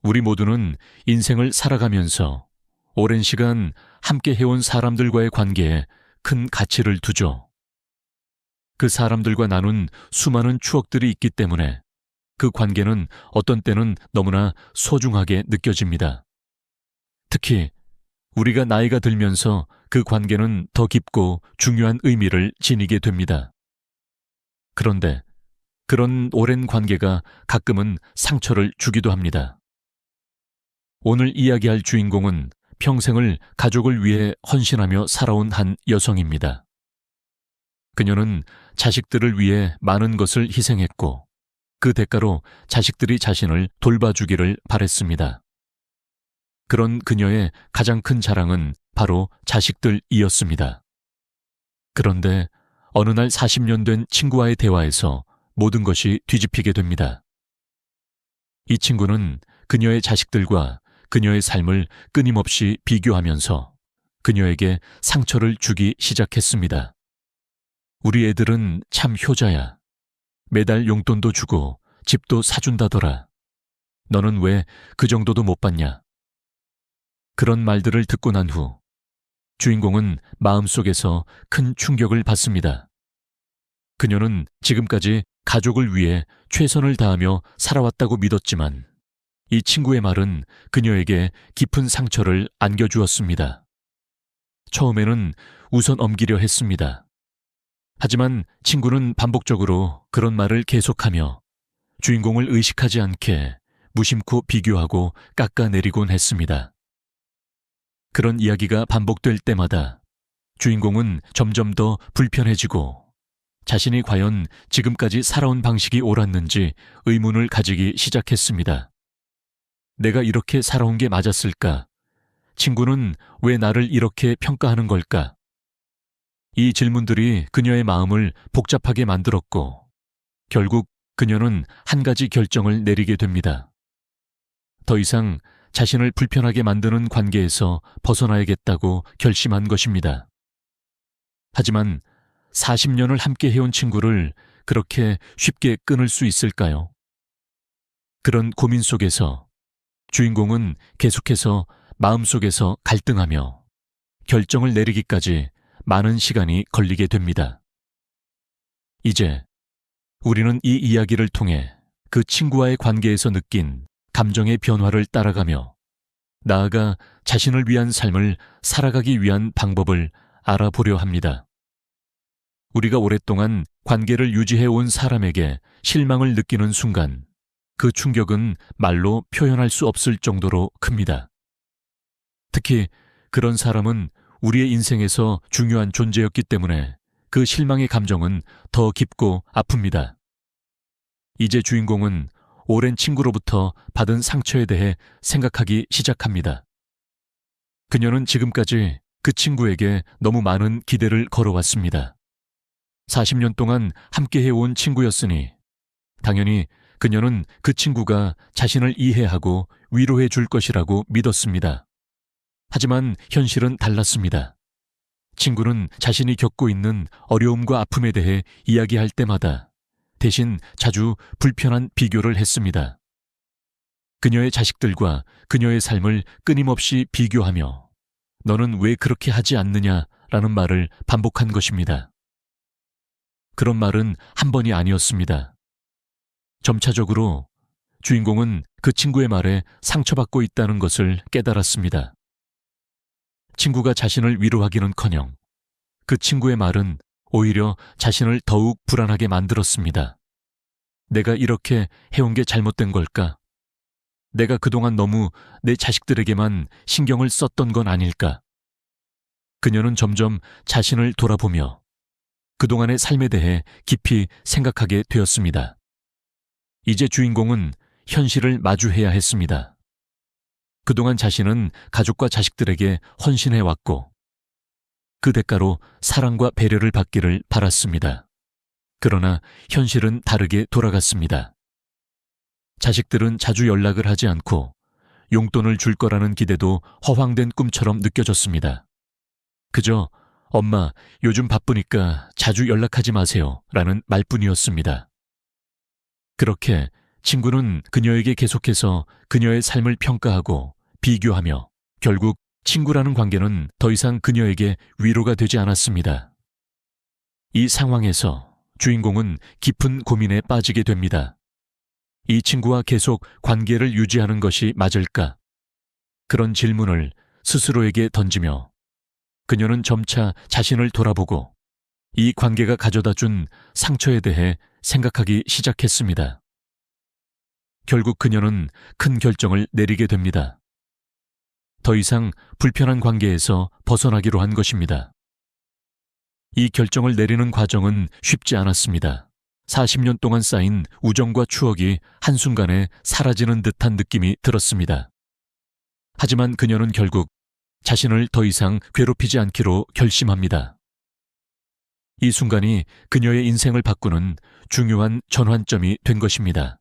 우리 모두는 인생을 살아가면서 오랜 시간 함께 해온 사람들과의 관계에 큰 가치를 두죠. 그 사람들과 나눈 수많은 추억들이 있기 때문에 그 관계는 어떤 때는 너무나 소중하게 느껴집니다. 특히 우리가 나이가 들면서 그 관계는 더 깊고 중요한 의미를 지니게 됩니다. 그런데 그런 오랜 관계가 가끔은 상처를 주기도 합니다. 오늘 이야기할 주인공은 평생을 가족을 위해 헌신하며 살아온 한 여성입니다. 그녀는 자식들을 위해 많은 것을 희생했고 그 대가로 자식들이 자신을 돌봐주기를 바랬습니다. 그런 그녀의 가장 큰 자랑은 바로 자식들이었습니다. 그런데 어느 날 40년 된 친구와의 대화에서 모든 것이 뒤집히게 됩니다. 이 친구는 그녀의 자식들과 그녀의 삶을 끊임없이 비교하면서 그녀에게 상처를 주기 시작했습니다. 우리 애들은 참 효자야. 매달 용돈도 주고 집도 사준다더라. 너는 왜 그 정도도 못 받냐? 그런 말들을 듣고 난 후 주인공은 마음속에서 큰 충격을 받습니다. 그녀는 지금까지 가족을 위해 최선을 다하며 살아왔다고 믿었지만 이 친구의 말은 그녀에게 깊은 상처를 안겨주었습니다. 처음에는 웃어 넘기려 했습니다. 하지만 친구는 반복적으로 그런 말을 계속하며 주인공을 의식하지 않게 무심코 비교하고 깎아내리곤 했습니다. 그런 이야기가 반복될 때마다 주인공은 점점 더 불편해지고 자신이 과연 지금까지 살아온 방식이 옳았는지 의문을 가지기 시작했습니다. 내가 이렇게 살아온 게 맞았을까? 친구는 왜 나를 이렇게 평가하는 걸까? 이 질문들이 그녀의 마음을 복잡하게 만들었고 결국 그녀는 한 가지 결정을 내리게 됩니다. 더 이상 자신을 불편하게 만드는 관계에서 벗어나야겠다고 결심한 것입니다. 하지만 40년을 함께 해온 친구를 그렇게 쉽게 끊을 수 있을까요? 그런 고민 속에서 주인공은 계속해서 마음속에서 갈등하며 결정을 내리기까지 많은 시간이 걸리게 됩니다. 이제 우리는 이 이야기를 통해 그 친구와의 관계에서 느낀 감정의 변화를 따라가며 나아가 자신을 위한 삶을 살아가기 위한 방법을 알아보려 합니다. 우리가 오랫동안 관계를 유지해온 사람에게 실망을 느끼는 순간 그 충격은 말로 표현할 수 없을 정도로 큽니다. 특히 그런 사람은 우리의 인생에서 중요한 존재였기 때문에 그 실망의 감정은 더 깊고 아픕니다. 이제 주인공은 오랜 친구로부터 받은 상처에 대해 생각하기 시작합니다. 그녀는 지금까지 그 친구에게 너무 많은 기대를 걸어왔습니다. 40년 동안 함께 해온 친구였으니 당연히 그녀는 그 친구가 자신을 이해하고 위로해 줄 것이라고 믿었습니다. 하지만 현실은 달랐습니다. 친구는 자신이 겪고 있는 어려움과 아픔에 대해 이야기할 때마다 대신 자주 불편한 비교를 했습니다. 그녀의 자식들과 그녀의 삶을 끊임없이 비교하며 너는 왜 그렇게 하지 않느냐라는 말을 반복한 것입니다. 그런 말은 한 번이 아니었습니다. 점차적으로 주인공은 그 친구의 말에 상처받고 있다는 것을 깨달았습니다. 친구가 자신을 위로하기는커녕 그 친구의 말은 오히려 자신을 더욱 불안하게 만들었습니다. 내가 이렇게 해온 게 잘못된 걸까? 내가 그동안 너무 내 자식들에게만 신경을 썼던 건 아닐까? 그녀는 점점 자신을 돌아보며 그동안의 삶에 대해 깊이 생각하게 되었습니다. 이제 주인공은 현실을 마주해야 했습니다. 그동안 자신은 가족과 자식들에게 헌신해왔고 그 대가로 사랑과 배려를 받기를 바랐습니다. 그러나 현실은 다르게 돌아갔습니다. 자식들은 자주 연락을 하지 않고 용돈을 줄 거라는 기대도 허황된 꿈처럼 느껴졌습니다. 그저 엄마, 요즘 바쁘니까 자주 연락하지 마세요 라는 말뿐이었습니다. 그렇게 친구는 그녀에게 계속해서 그녀의 삶을 평가하고 비교하며 결국 친구라는 관계는 더 이상 그녀에게 위로가 되지 않았습니다. 이 상황에서 주인공은 깊은 고민에 빠지게 됩니다. 이 친구와 계속 관계를 유지하는 것이 맞을까? 그런 질문을 스스로에게 던지며 그녀는 점차 자신을 돌아보고 이 관계가 가져다 준 상처에 대해 생각하기 시작했습니다. 결국 그녀는 큰 결정을 내리게 됩니다. 더 이상 불편한 관계에서 벗어나기로 한 것입니다. 이 결정을 내리는 과정은 쉽지 않았습니다. 40년 동안 쌓인 우정과 추억이 한순간에 사라지는 듯한 느낌이 들었습니다. 하지만 그녀는 결국 자신을 더 이상 괴롭히지 않기로 결심합니다. 이 순간이 그녀의 인생을 바꾸는 중요한 전환점이 된 것입니다.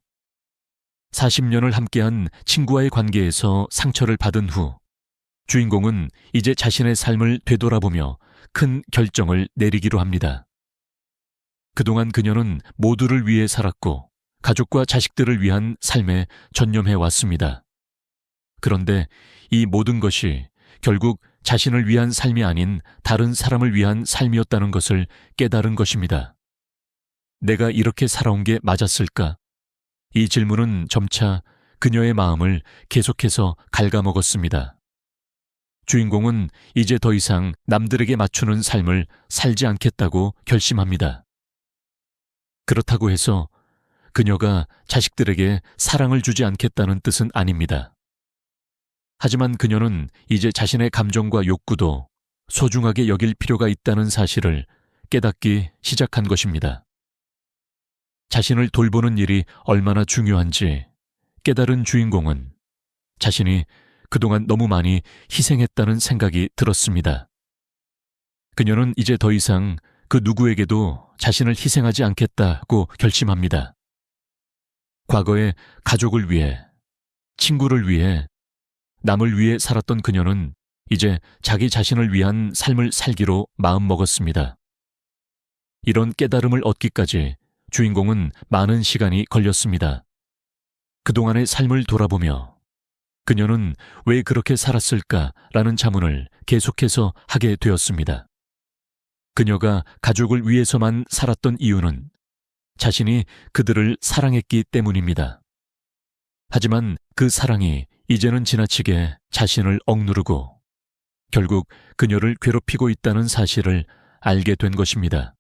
40년을 함께한 친구와의 관계에서 상처를 받은 후 주인공은 이제 자신의 삶을 되돌아보며 큰 결정을 내리기로 합니다. 그동안 그녀는 모두를 위해 살았고 가족과 자식들을 위한 삶에 전념해 왔습니다. 그런데 이 모든 것이 결국 자신을 위한 삶이 아닌 다른 사람을 위한 삶이었다는 것을 깨달은 것입니다. 내가 이렇게 살아온 게 맞았을까? 이 질문은 점차 그녀의 마음을 계속해서 갉아먹었습니다. 주인공은 이제 더 이상 남들에게 맞추는 삶을 살지 않겠다고 결심합니다. 그렇다고 해서 그녀가 자식들에게 사랑을 주지 않겠다는 뜻은 아닙니다. 하지만 그녀는 이제 자신의 감정과 욕구도 소중하게 여길 필요가 있다는 사실을 깨닫기 시작한 것입니다. 자신을 돌보는 일이 얼마나 중요한지 깨달은 주인공은 자신이 그동안 너무 많이 희생했다는 생각이 들었습니다. 그녀는 이제 더 이상 그 누구에게도 자신을 희생하지 않겠다고 결심합니다. 과거에 가족을 위해, 친구를 위해, 남을 위해 살았던 그녀는 이제 자기 자신을 위한 삶을 살기로 마음먹었습니다. 이런 깨달음을 얻기까지 주인공은 많은 시간이 걸렸습니다. 그동안의 삶을 돌아보며 그녀는 왜 그렇게 살았을까라는 자문을 계속해서 하게 되었습니다. 그녀가 가족을 위해서만 살았던 이유는 자신이 그들을 사랑했기 때문입니다. 하지만 그 사랑이 이제는 지나치게 자신을 억누르고 결국 그녀를 괴롭히고 있다는 사실을 알게 된 것입니다.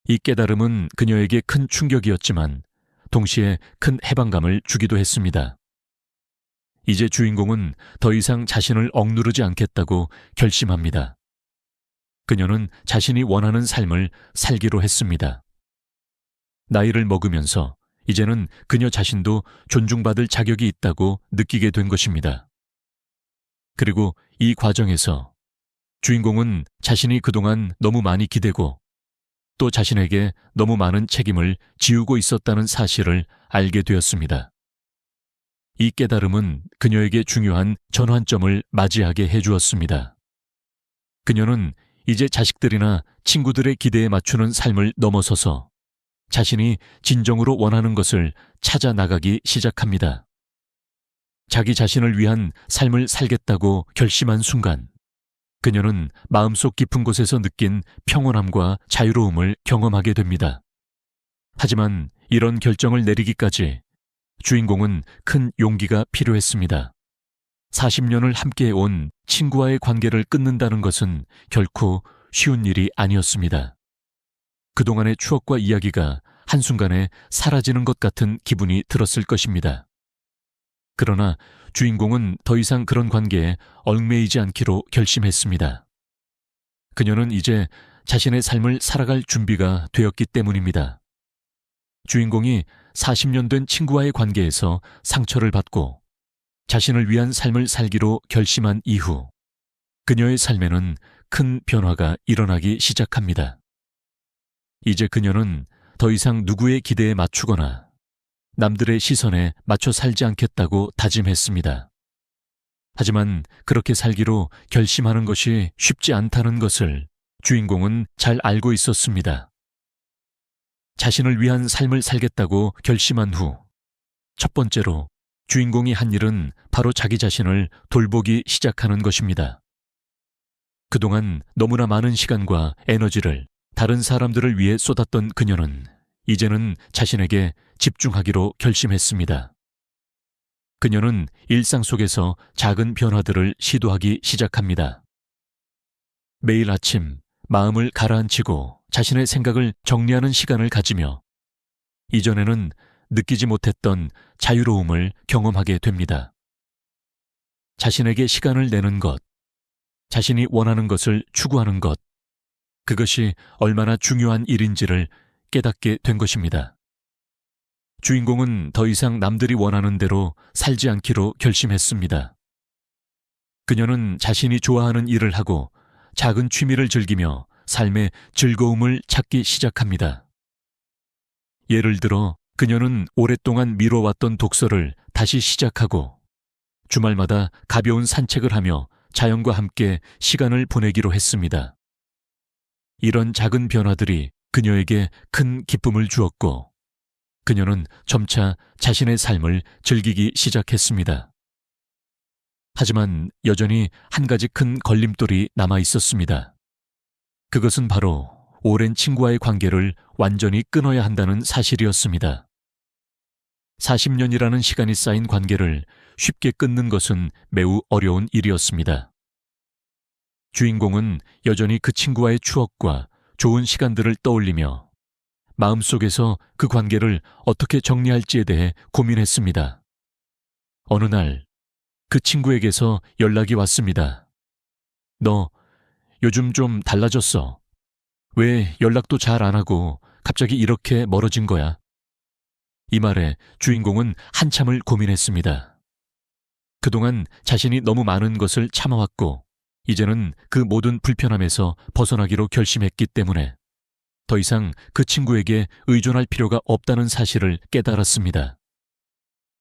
이 깨달음은 그녀에게 큰 충격이었지만 동시에 큰 해방감을 주기도 했습니다. 이제 주인공은 더 이상 자신을 억누르지 않겠다고 결심합니다. 그녀는 자신이 원하는 삶을 살기로 했습니다. 나이를 먹으면서 이제는 그녀 자신도 존중받을 자격이 있다고 느끼게 된 것입니다. 그리고 이 과정에서 주인공은 자신이 그동안 너무 많이 기대고 또 자신에게 너무 많은 책임을 지우고 있었다는 사실을 알게 되었습니다. 이 깨달음은 그녀에게 중요한 전환점을 맞이하게 해주었습니다. 그녀는 이제 자식들이나 친구들의 기대에 맞추는 삶을 넘어서서 자신이 진정으로 원하는 것을 찾아 나가기 시작합니다. 자기 자신을 위한 삶을 살겠다고 결심한 순간, 그녀는 마음속 깊은 곳에서 느낀 평온함과 자유로움을 경험하게 됩니다. 하지만 이런 결정을 내리기까지 주인공은 큰 용기가 필요했습니다. 40년을 함께해온 친구와의 관계를 끊는다는 것은 결코 쉬운 일이 아니었습니다. 그동안의 추억과 이야기가 한순간에 사라지는 것 같은 기분이 들었을 것입니다. 그러나 주인공은 더 이상 그런 관계에 얽매이지 않기로 결심했습니다. 그녀는 이제 자신의 삶을 살아갈 준비가 되었기 때문입니다. 주인공이 40년 된 친구와의 관계에서 상처를 받고 자신을 위한 삶을 살기로 결심한 이후 그녀의 삶에는 큰 변화가 일어나기 시작합니다. 이제 그녀는 더 이상 누구의 기대에 맞추거나 남들의 시선에 맞춰 살지 않겠다고 다짐했습니다. 하지만 그렇게 살기로 결심하는 것이 쉽지 않다는 것을 주인공은 잘 알고 있었습니다. 자신을 위한 삶을 살겠다고 결심한 후 첫 번째로 주인공이 한 일은 바로 자기 자신을 돌보기 시작하는 것입니다. 그동안 너무나 많은 시간과 에너지를 다른 사람들을 위해 쏟았던 그녀는 이제는 자신에게 집중하기로 결심했습니다. 그녀는 일상 속에서 작은 변화들을 시도하기 시작합니다. 매일 아침 마음을 가라앉히고 자신의 생각을 정리하는 시간을 가지며 이전에는 느끼지 못했던 자유로움을 경험하게 됩니다. 자신에게 시간을 내는 것, 자신이 원하는 것을 추구하는 것, 그것이 얼마나 중요한 일인지를 깨닫게 된 것입니다. 주인공은 더 이상 남들이 원하는 대로 살지 않기로 결심했습니다. 그녀는 자신이 좋아하는 일을 하고 작은 취미를 즐기며 삶의 즐거움을 찾기 시작합니다. 예를 들어 그녀는 오랫동안 미뤄왔던 독서를 다시 시작하고 주말마다 가벼운 산책을 하며 자연과 함께 시간을 보내기로 했습니다. 이런 작은 변화들이 그녀에게 큰 기쁨을 주었고 그녀는 점차 자신의 삶을 즐기기 시작했습니다. 하지만 여전히 한 가지 큰 걸림돌이 남아 있었습니다. 그것은 바로 오랜 친구와의 관계를 완전히 끊어야 한다는 사실이었습니다. 40년이라는 시간이 쌓인 관계를 쉽게 끊는 것은 매우 어려운 일이었습니다. 주인공은 여전히 그 친구와의 추억과 좋은 시간들을 떠올리며 마음속에서 그 관계를 어떻게 정리할지에 대해 고민했습니다. 어느 날 그 친구에게서 연락이 왔습니다. 너 요즘 좀 달라졌어. 왜 연락도 잘 안 하고 갑자기 이렇게 멀어진 거야? 이 말에 주인공은 한참을 고민했습니다. 그동안 자신이 너무 많은 것을 참아왔고 이제는 그 모든 불편함에서 벗어나기로 결심했기 때문에 더 이상 그 친구에게 의존할 필요가 없다는 사실을 깨달았습니다.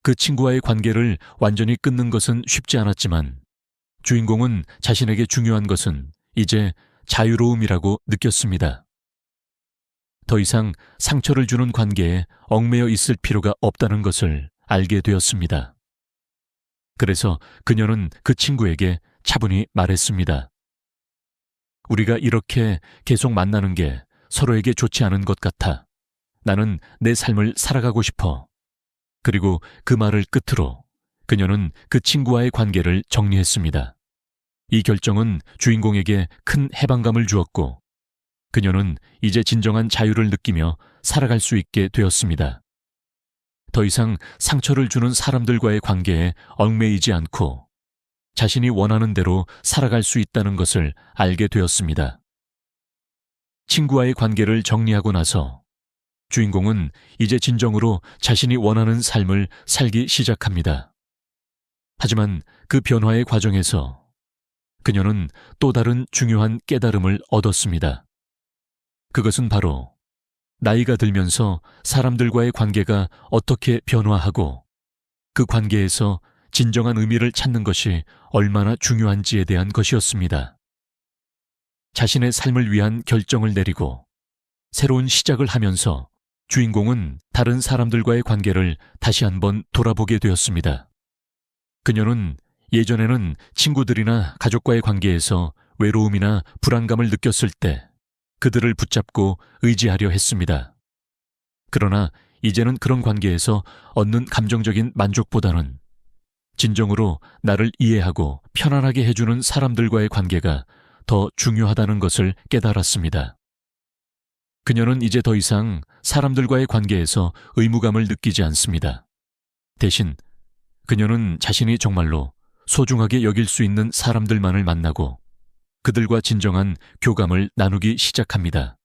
그 친구와의 관계를 완전히 끊는 것은 쉽지 않았지만 주인공은 자신에게 중요한 것은 이제 자유로움이라고 느꼈습니다. 더 이상 상처를 주는 관계에 얽매여 있을 필요가 없다는 것을 알게 되었습니다. 그래서 그녀는 그 친구에게 차분히 말했습니다. 우리가 이렇게 계속 만나는 게 서로에게 좋지 않은 것 같아. 나는 내 삶을 살아가고 싶어. 그리고 그 말을 끝으로 그녀는 그 친구와의 관계를 정리했습니다. 이 결정은 주인공에게 큰 해방감을 주었고 그녀는 이제 진정한 자유를 느끼며 살아갈 수 있게 되었습니다. 더 이상 상처를 주는 사람들과의 관계에 얽매이지 않고 자신이 원하는 대로 살아갈 수 있다는 것을 알게 되었습니다. 친구와의 관계를 정리하고 나서 주인공은 이제 진정으로 자신이 원하는 삶을 살기 시작합니다. 하지만 그 변화의 과정에서 그녀는 또 다른 중요한 깨달음을 얻었습니다. 그것은 바로 나이가 들면서 사람들과의 관계가 어떻게 변화하고 그 관계에서 진정한 의미를 찾는 것이 얼마나 중요한지에 대한 것이었습니다. 자신의 삶을 위한 결정을 내리고 새로운 시작을 하면서 주인공은 다른 사람들과의 관계를 다시 한번 돌아보게 되었습니다. 그녀는 예전에는 친구들이나 가족과의 관계에서 외로움이나 불안감을 느꼈을 때 그들을 붙잡고 의지하려 했습니다. 그러나 이제는 그런 관계에서 얻는 감정적인 만족보다는 진정으로 나를 이해하고 편안하게 해주는 사람들과의 관계가 더 중요하다는 것을 깨달았습니다. 그녀는 이제 더 이상 사람들과의 관계에서 의무감을 느끼지 않습니다. 대신 그녀는 자신이 정말로 소중하게 여길 수 있는 사람들만을 만나고 그들과 진정한 교감을 나누기 시작합니다.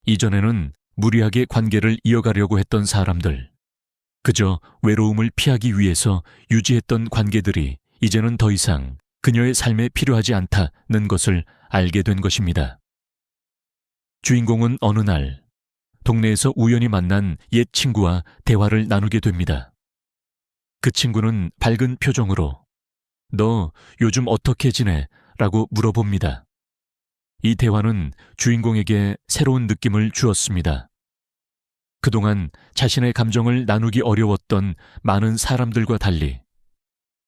이전에는 무리하게 관계를 이어가려고 했던 사람들, 그저 외로움을 피하기 위해서 유지했던 관계들이 이제는 더 이상 그녀의 삶에 필요하지 않다는 것을 알게 된 것입니다. 주인공은 어느 날 동네에서 우연히 만난 옛 친구와 대화를 나누게 됩니다. 그 친구는 밝은 표정으로 너 요즘 어떻게 지내? 라고 물어봅니다. 이 대화는 주인공에게 새로운 느낌을 주었습니다. 그동안 자신의 감정을 나누기 어려웠던 많은 사람들과 달리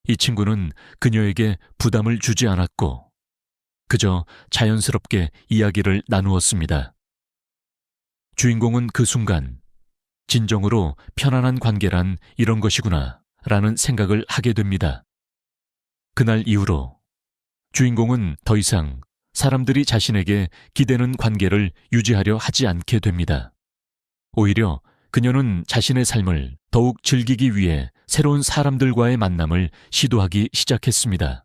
이 친구는 그녀에게 부담을 주지 않았고 그저 자연스럽게 이야기를 나누었습니다. 주인공은 그 순간 진정으로 편안한 관계란 이런 것이구나 라는 생각을 하게 됩니다. 그날 이후로 주인공은 더 이상 사람들이 자신에게 기대는 관계를 유지하려 하지 않게 됩니다. 오히려 그녀는 자신의 삶을 더욱 즐기기 위해 새로운 사람들과의 만남을 시도하기 시작했습니다.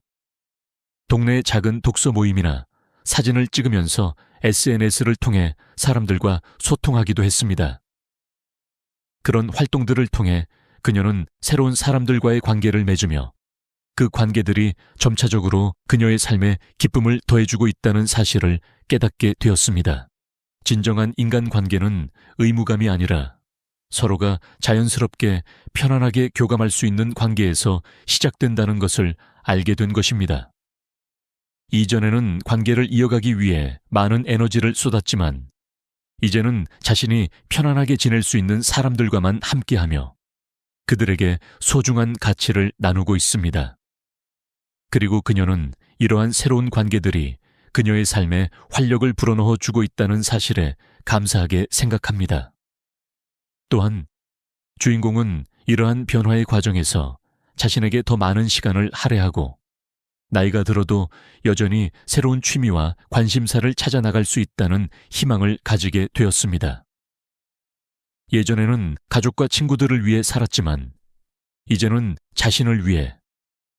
동네 작은 독서 모임이나 사진을 찍으면서 SNS를 통해 사람들과 소통하기도 했습니다. 그런 활동들을 통해 그녀는 새로운 사람들과의 관계를 맺으며 그 관계들이 점차적으로 그녀의 삶에 기쁨을 더해주고 있다는 사실을 깨닫게 되었습니다. 진정한 인간관계는 의무감이 아니라 서로가 자연스럽게 편안하게 교감할 수 있는 관계에서 시작된다는 것을 알게 된 것입니다. 이전에는 관계를 이어가기 위해 많은 에너지를 쏟았지만 이제는 자신이 편안하게 지낼 수 있는 사람들과만 함께하며 그들에게 소중한 가치를 나누고 있습니다. 그리고 그녀는 이러한 새로운 관계들이 그녀의 삶에 활력을 불어넣어 주고 있다는 사실에 감사하게 생각합니다. 또한 주인공은 이러한 변화의 과정에서 자신에게 더 많은 시간을 할애하고 나이가 들어도 여전히 새로운 취미와 관심사를 찾아 나갈 수 있다는 희망을 가지게 되었습니다. 예전에는 가족과 친구들을 위해 살았지만 이제는 자신을 위해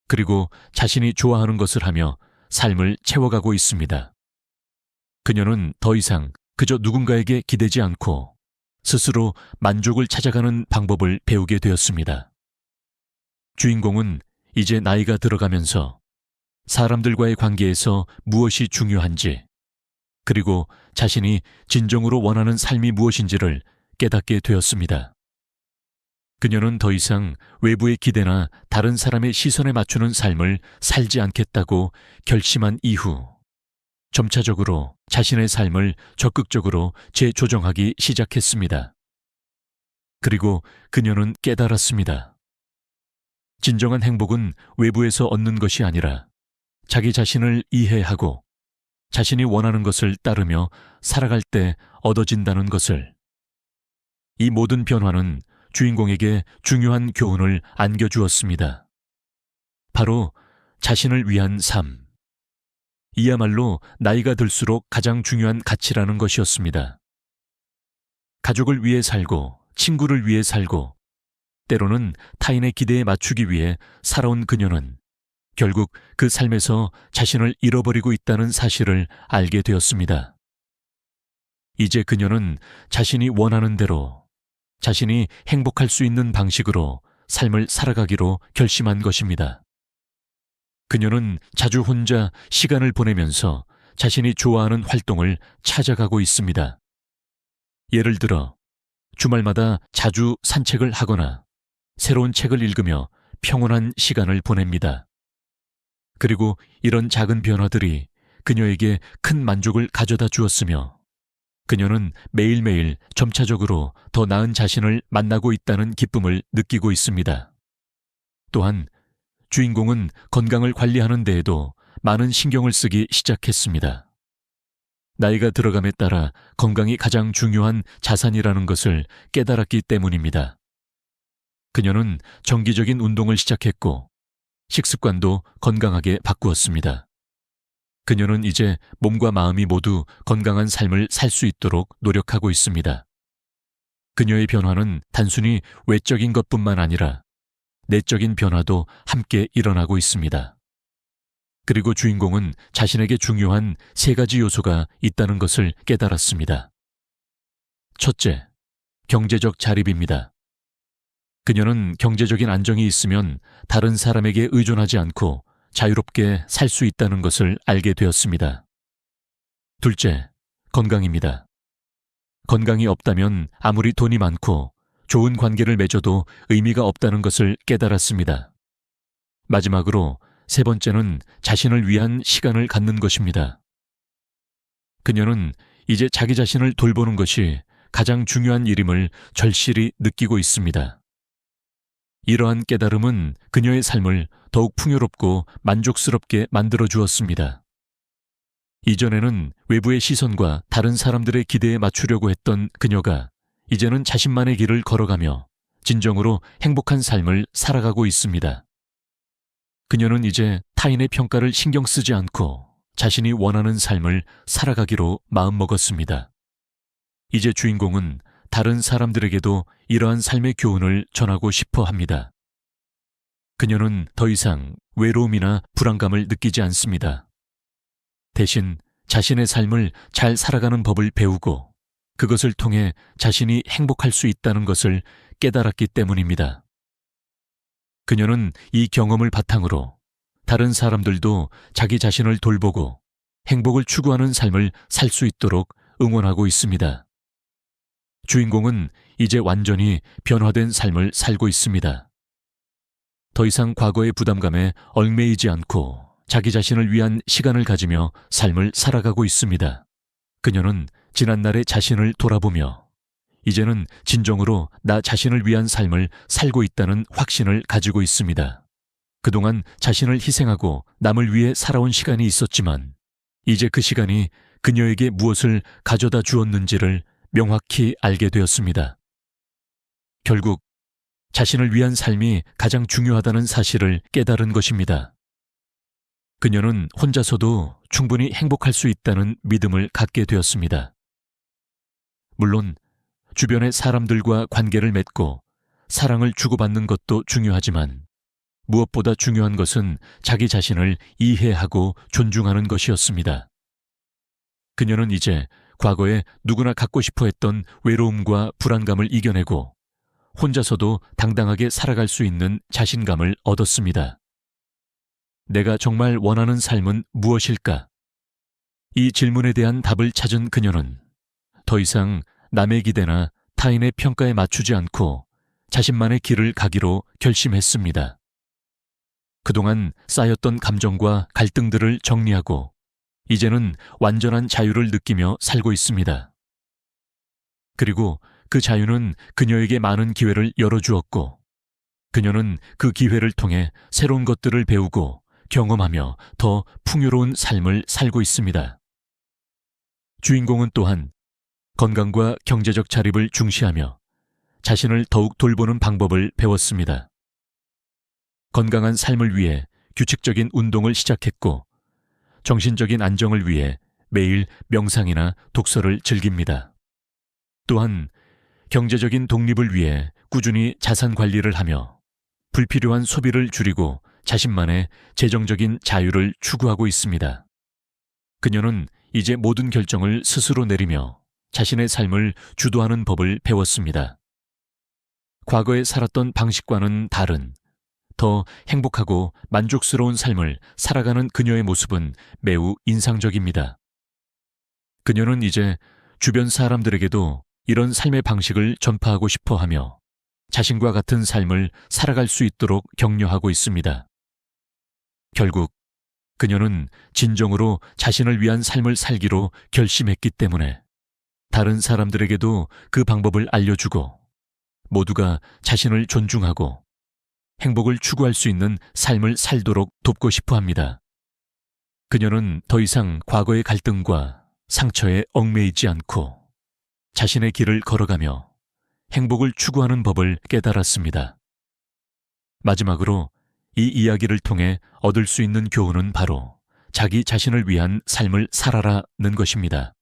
그리고 자신이 좋아하는 것을 하며 삶을 채워가고 있습니다. 그녀는 더 이상 그저 누군가에게 기대지 않고 스스로 만족을 찾아가는 방법을 배우게 되었습니다. 주인공은 이제 나이가 들어가면서 사람들과의 관계에서 무엇이 중요한지 그리고 자신이 진정으로 원하는 삶이 무엇인지를 깨닫게 되었습니다. 그녀는 더 이상 외부의 기대나 다른 사람의 시선에 맞추는 삶을 살지 않겠다고 결심한 이후 점차적으로 자신의 삶을 적극적으로 재조정하기 시작했습니다. 그리고 그녀는 깨달았습니다. 진정한 행복은 외부에서 얻는 것이 아니라 자기 자신을 이해하고 자신이 원하는 것을 따르며 살아갈 때 얻어진다는 것을. 이 모든 변화는 주인공에게 중요한 교훈을 안겨주었습니다. 바로 자신을 위한 삶. 이야말로 나이가 들수록 가장 중요한 가치라는 것이었습니다. 가족을 위해 살고 친구를 위해 살고 때로는 타인의 기대에 맞추기 위해 살아온 그녀는 결국 그 삶에서 자신을 잃어버리고 있다는 사실을 알게 되었습니다. 이제 그녀는 자신이 원하는 대로 자신이 행복할 수 있는 방식으로 삶을 살아가기로 결심한 것입니다. 그녀는 자주 혼자 시간을 보내면서 자신이 좋아하는 활동을 찾아가고 있습니다. 예를 들어 주말마다 자주 산책을 하거나 새로운 책을 읽으며 평온한 시간을 보냅니다. 그리고 이런 작은 변화들이 그녀에게 큰 만족을 가져다 주었으며 그녀는 매일매일 점차적으로 더 나은 자신을 만나고 있다는 기쁨을 느끼고 있습니다. 또한 주인공은 건강을 관리하는 데에도 많은 신경을 쓰기 시작했습니다. 나이가 들어감에 따라 건강이 가장 중요한 자산이라는 것을 깨달았기 때문입니다. 그녀는 정기적인 운동을 시작했고 식습관도 건강하게 바꾸었습니다. 그녀는 이제 몸과 마음이 모두 건강한 삶을 살 수 있도록 노력하고 있습니다. 그녀의 변화는 단순히 외적인 것뿐만 아니라 내적인 변화도 함께 일어나고 있습니다. 그리고 주인공은 자신에게 중요한 3가지 요소가 있다는 것을 깨달았습니다. 첫째, 경제적 자립입니다. 그녀는 경제적인 안정이 있으면 다른 사람에게 의존하지 않고 자유롭게 살 수 있다는 것을 알게 되었습니다. 둘째, 건강입니다. 건강이 없다면 아무리 돈이 많고 좋은 관계를 맺어도 의미가 없다는 것을 깨달았습니다. 마지막으로 3번째는 자신을 위한 시간을 갖는 것입니다. 그녀는 이제 자기 자신을 돌보는 것이 가장 중요한 일임을 절실히 느끼고 있습니다. 이러한 깨달음은 그녀의 삶을 더욱 풍요롭고 만족스럽게 만들어 주었습니다. 이전에는 외부의 시선과 다른 사람들의 기대에 맞추려고 했던 그녀가 이제는 자신만의 길을 걸어가며 진정으로 행복한 삶을 살아가고 있습니다. 그녀는 이제 타인의 평가를 신경 쓰지 않고 자신이 원하는 삶을 살아가기로 마음먹었습니다. 이제 주인공은 다른 사람들에게도 이러한 삶의 교훈을 전하고 싶어 합니다. 그녀는 더 이상 외로움이나 불안감을 느끼지 않습니다. 대신 자신의 삶을 잘 살아가는 법을 배우고 그것을 통해 자신이 행복할 수 있다는 것을 깨달았기 때문입니다. 그녀는 이 경험을 바탕으로 다른 사람들도 자기 자신을 돌보고 행복을 추구하는 삶을 살 수 있도록 응원하고 있습니다. 주인공은 이제 완전히 변화된 삶을 살고 있습니다. 더 이상 과거의 부담감에 얽매이지 않고 자기 자신을 위한 시간을 가지며 삶을 살아가고 있습니다. 그녀는 지난날의 자신을 돌아보며 이제는 진정으로 나 자신을 위한 삶을 살고 있다는 확신을 가지고 있습니다. 그동안 자신을 희생하고 남을 위해 살아온 시간이 있었지만 이제 그 시간이 그녀에게 무엇을 가져다 주었는지를 명확히 알게 되었습니다. 결국 자신을 위한 삶이 가장 중요하다는 사실을 깨달은 것입니다. 그녀는 혼자서도 충분히 행복할 수 있다는 믿음을 갖게 되었습니다. 물론 주변의 사람들과 관계를 맺고 사랑을 주고받는 것도 중요하지만 무엇보다 중요한 것은 자기 자신을 이해하고 존중하는 것이었습니다. 그녀는 이제 과거에 누구나 갖고 싶어 했던 외로움과 불안감을 이겨내고 혼자서도 당당하게 살아갈 수 있는 자신감을 얻었습니다. 내가 정말 원하는 삶은 무엇일까? 이 질문에 대한 답을 찾은 그녀는 더 이상 남의 기대나 타인의 평가에 맞추지 않고 자신만의 길을 가기로 결심했습니다. 그동안 쌓였던 감정과 갈등들을 정리하고 이제는 완전한 자유를 느끼며 살고 있습니다. 그리고 그 자유는 그녀에게 많은 기회를 열어주었고 그녀는 그 기회를 통해 새로운 것들을 배우고 경험하며 더 풍요로운 삶을 살고 있습니다. 주인공은 또한 건강과 경제적 자립을 중시하며 자신을 더욱 돌보는 방법을 배웠습니다. 건강한 삶을 위해 규칙적인 운동을 시작했고 정신적인 안정을 위해 매일 명상이나 독서를 즐깁니다. 또한 경제적인 독립을 위해 꾸준히 자산 관리를 하며 불필요한 소비를 줄이고 자신만의 재정적인 자유를 추구하고 있습니다. 그녀는 이제 모든 결정을 스스로 내리며 자신의 삶을 주도하는 법을 배웠습니다. 과거에 살았던 방식과는 다른 더 행복하고 만족스러운 삶을 살아가는 그녀의 모습은 매우 인상적입니다. 그녀는 이제 주변 사람들에게도 이런 삶의 방식을 전파하고 싶어 하며 자신과 같은 삶을 살아갈 수 있도록 격려하고 있습니다. 결국 그녀는 진정으로 자신을 위한 삶을 살기로 결심했기 때문에 다른 사람들에게도 그 방법을 알려주고 모두가 자신을 존중하고 행복을 추구할 수 있는 삶을 살도록 돕고 싶어 합니다. 그녀는 더 이상 과거의 갈등과 상처에 얽매이지 않고 자신의 길을 걸어가며 행복을 추구하는 법을 깨달았습니다. 마지막으로 이 이야기를 통해 얻을 수 있는 교훈은 바로 자기 자신을 위한 삶을 살아라는 것입니다.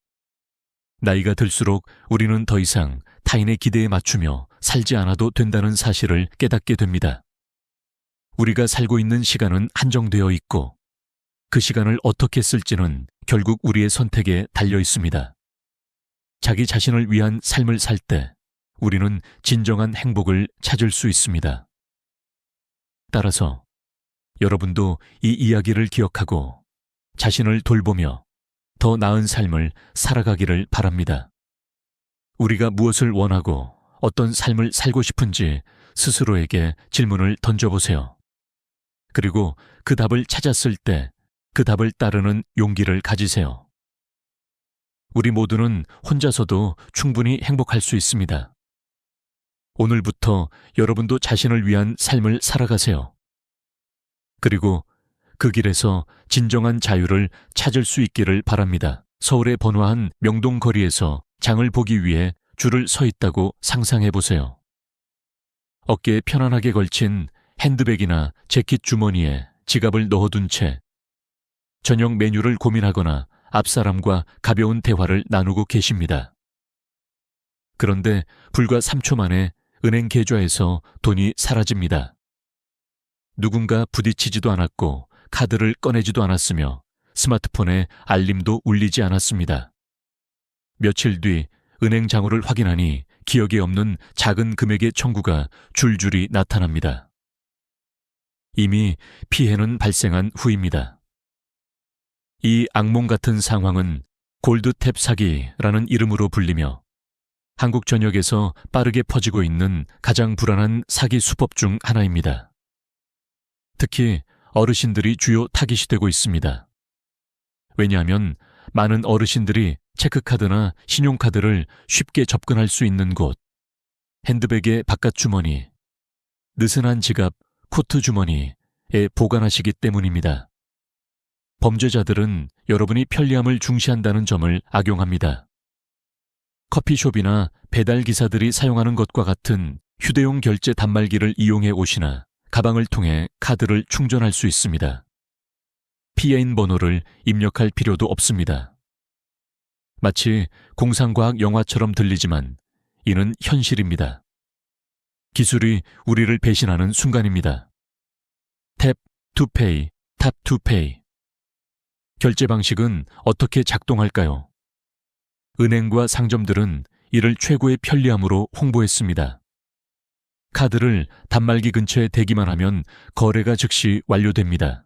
나이가 들수록 우리는 더 이상 타인의 기대에 맞추며 살지 않아도 된다는 사실을 깨닫게 됩니다. 우리가 살고 있는 시간은 한정되어 있고 그 시간을 어떻게 쓸지는 결국 우리의 선택에 달려 있습니다. 자기 자신을 위한 삶을 살 때 우리는 진정한 행복을 찾을 수 있습니다. 따라서 여러분도 이 이야기를 기억하고 자신을 돌보며 더 나은 삶을 살아가기를 바랍니다. 우리가 무엇을 원하고 어떤 삶을 살고 싶은지 스스로에게 질문을 던져보세요. 그리고 그 답을 찾았을 때 그 답을 따르는 용기를 가지세요. 우리 모두는 혼자서도 충분히 행복할 수 있습니다. 오늘부터 여러분도 자신을 위한 삶을 살아가세요. 그리고 그 길에서 진정한 자유를 찾을 수 있기를 바랍니다. 서울의 번화한 명동거리에서 장을 보기 위해 줄을 서 있다고 상상해 보세요. 어깨에 편안하게 걸친 핸드백이나 재킷 주머니에 지갑을 넣어둔 채 저녁 메뉴를 고민하거나 앞사람과 가벼운 대화를 나누고 계십니다. 그런데 불과 3초 만에 은행 계좌에서 돈이 사라집니다. 누군가 부딪히지도 않았고 카드를 꺼내지도 않았으며 스마트폰에 알림도 울리지 않았습니다. 며칠 뒤 은행 장부를 확인하니 기억에 없는 작은 금액의 청구가 줄줄이 나타납니다. 이미 피해는 발생한 후입니다. 이 악몽 같은 상황은 골드탭 사기라는 이름으로 불리며 한국 전역에서 빠르게 퍼지고 있는 가장 불안한 사기 수법 중 하나입니다. 특히 어르신들이 주요 타깃이 되고 있습니다. 왜냐하면 많은 어르신들이 체크카드나 신용카드를 쉽게 접근할 수 있는 곳, 핸드백의 바깥 주머니, 느슨한 지갑, 코트 주머니에 보관하시기 때문입니다. 범죄자들은 여러분이 편리함을 중시한다는 점을 악용합니다. 커피숍이나 배달기사들이 사용하는 것과 같은 휴대용 결제 단말기를 이용해 오시나 가방을 통해 카드를 충전할 수 있습니다. 피해인 번호를 입력할 필요도 없습니다. 마치 공상과학 영화처럼 들리지만 이는 현실입니다. 기술이 우리를 배신하는 순간입니다. 탭 투 페이, 탑 투 페이. 결제 방식은 어떻게 작동할까요? 은행과 상점들은 이를 최고의 편리함으로 홍보했습니다. 카드를 단말기 근처에 대기만 하면 거래가 즉시 완료됩니다.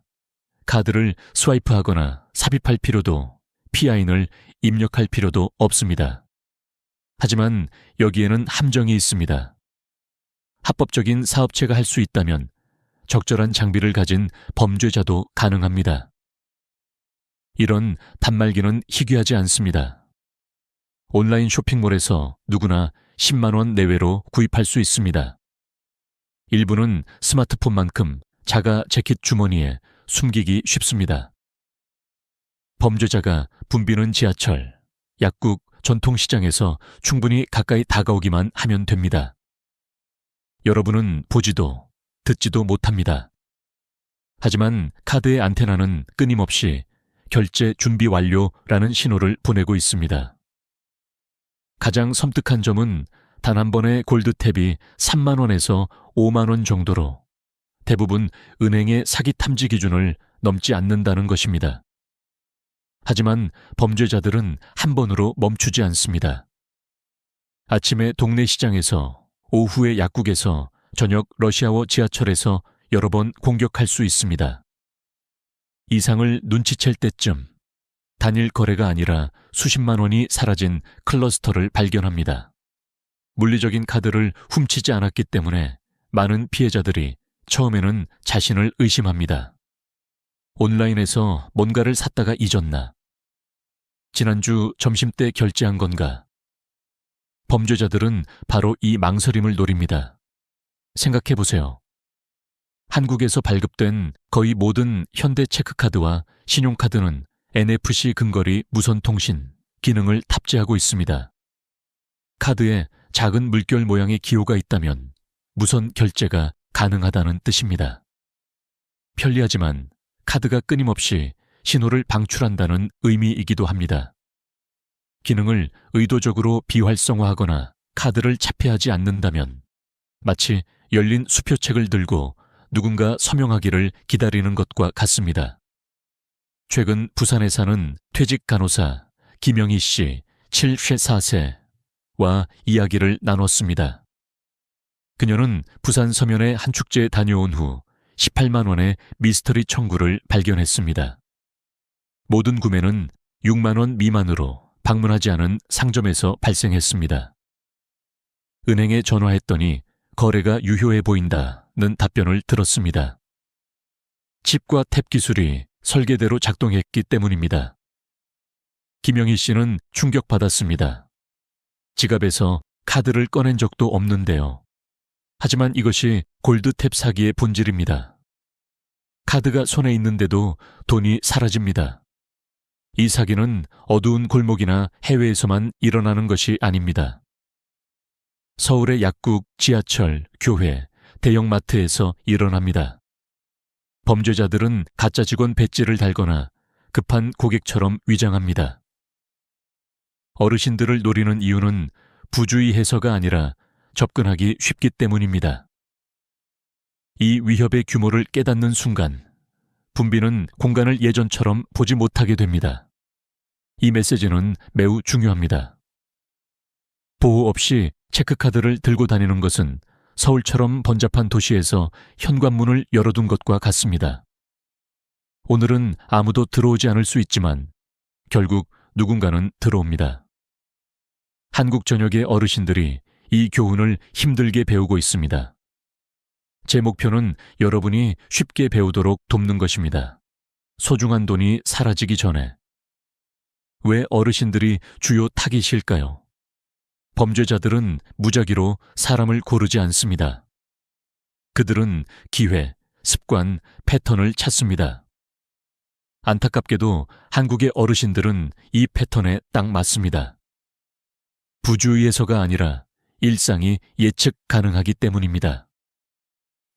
카드를 스와이프하거나 삽입할 필요도, PIN을 입력할 필요도 없습니다. 하지만 여기에는 함정이 있습니다. 합법적인 사업체가 할 수 있다면 적절한 장비를 가진 범죄자도 가능합니다. 이런 단말기는 희귀하지 않습니다. 온라인 쇼핑몰에서 누구나 10만 원 내외로 구입할 수 있습니다. 일부는 스마트폰만큼 자가 재킷 주머니에 숨기기 쉽습니다. 범죄자가 붐비는 지하철, 약국, 전통시장에서 충분히 가까이 다가오기만 하면 됩니다. 여러분은 보지도 듣지도 못합니다. 하지만 카드의 안테나는 끊임없이 결제 준비 완료라는 신호를 보내고 있습니다. 가장 섬뜩한 점은 단 한 번의 골드탭이 3만 원에서 5만 원 정도로 대부분 은행의 사기 탐지 기준을 넘지 않는다는 것입니다. 하지만 범죄자들은 한 번으로 멈추지 않습니다. 아침에 동네 시장에서, 오후에 약국에서, 저녁 러시아워 지하철에서 여러 번 공격할 수 있습니다. 이상을 눈치챌 때쯤 단일 거래가 아니라 수십만 원이 사라진 클러스터를 발견합니다. 물리적인 카드를 훔치지 않았기 때문에 많은 피해자들이 처음에는 자신을 의심합니다. 온라인에서 뭔가를 샀다가 잊었나? 지난주 점심때 결제한 건가? 범죄자들은 바로 이 망설임을 노립니다. 생각해보세요. 한국에서 발급된 거의 모든 현대 체크카드와 신용카드는 NFC 근거리 무선통신 기능을 탑재하고 있습니다. 카드에 작은 물결 모양의 기호가 있다면 무선 결제가 가능하다는 뜻입니다. 편리하지만 카드가 끊임없이 신호를 방출한다는 의미이기도 합니다. 기능을 의도적으로 비활성화하거나 카드를 차폐하지 않는다면 마치 열린 수표책을 들고 누군가 서명하기를 기다리는 것과 같습니다. 최근 부산에 사는 퇴직 간호사 김영희 씨 74세와 이야기를 나눴습니다. 그녀는 부산 서면의 한 축제에 다녀온 후 18만 원의 미스터리 청구를 발견했습니다. 모든 구매는 6만 원 미만으로 방문하지 않은 상점에서 발생했습니다. 은행에 전화했더니 거래가 유효해 보인다는 답변을 들었습니다. 칩과 탭 기술이 설계대로 작동했기 때문입니다. 김영희 씨는 충격받았습니다. 지갑에서 카드를 꺼낸 적도 없는데요. 하지만 이것이 골드탭 사기의 본질입니다. 카드가 손에 있는데도 돈이 사라집니다. 이 사기는 어두운 골목이나 해외에서만 일어나는 것이 아닙니다. 서울의 약국, 지하철, 교회, 대형마트에서 일어납니다. 범죄자들은 가짜 직원 배지를 달거나 급한 고객처럼 위장합니다. 어르신들을 노리는 이유는 부주의해서가 아니라 접근하기 쉽기 때문입니다. 이 위협의 규모를 깨닫는 순간 분비는 공간을 예전처럼 보지 못하게 됩니다. 이 메시지는 매우 중요합니다. 보호 없이 체크카드를 들고 다니는 것은 서울처럼 번잡한 도시에서 현관문을 열어둔 것과 같습니다. 오늘은 아무도 들어오지 않을 수 있지만 결국 누군가는 들어옵니다. 한국 전역의 어르신들이 이 교훈을 힘들게 배우고 있습니다. 제 목표는 여러분이 쉽게 배우도록 돕는 것입니다. 소중한 돈이 사라지기 전에. 왜 어르신들이 주요 타깃일까요? 범죄자들은 무작위로 사람을 고르지 않습니다. 그들은 기회, 습관, 패턴을 찾습니다. 안타깝게도 한국의 어르신들은 이 패턴에 딱 맞습니다. 부주의해서가 아니라 일상이 예측 가능하기 때문입니다.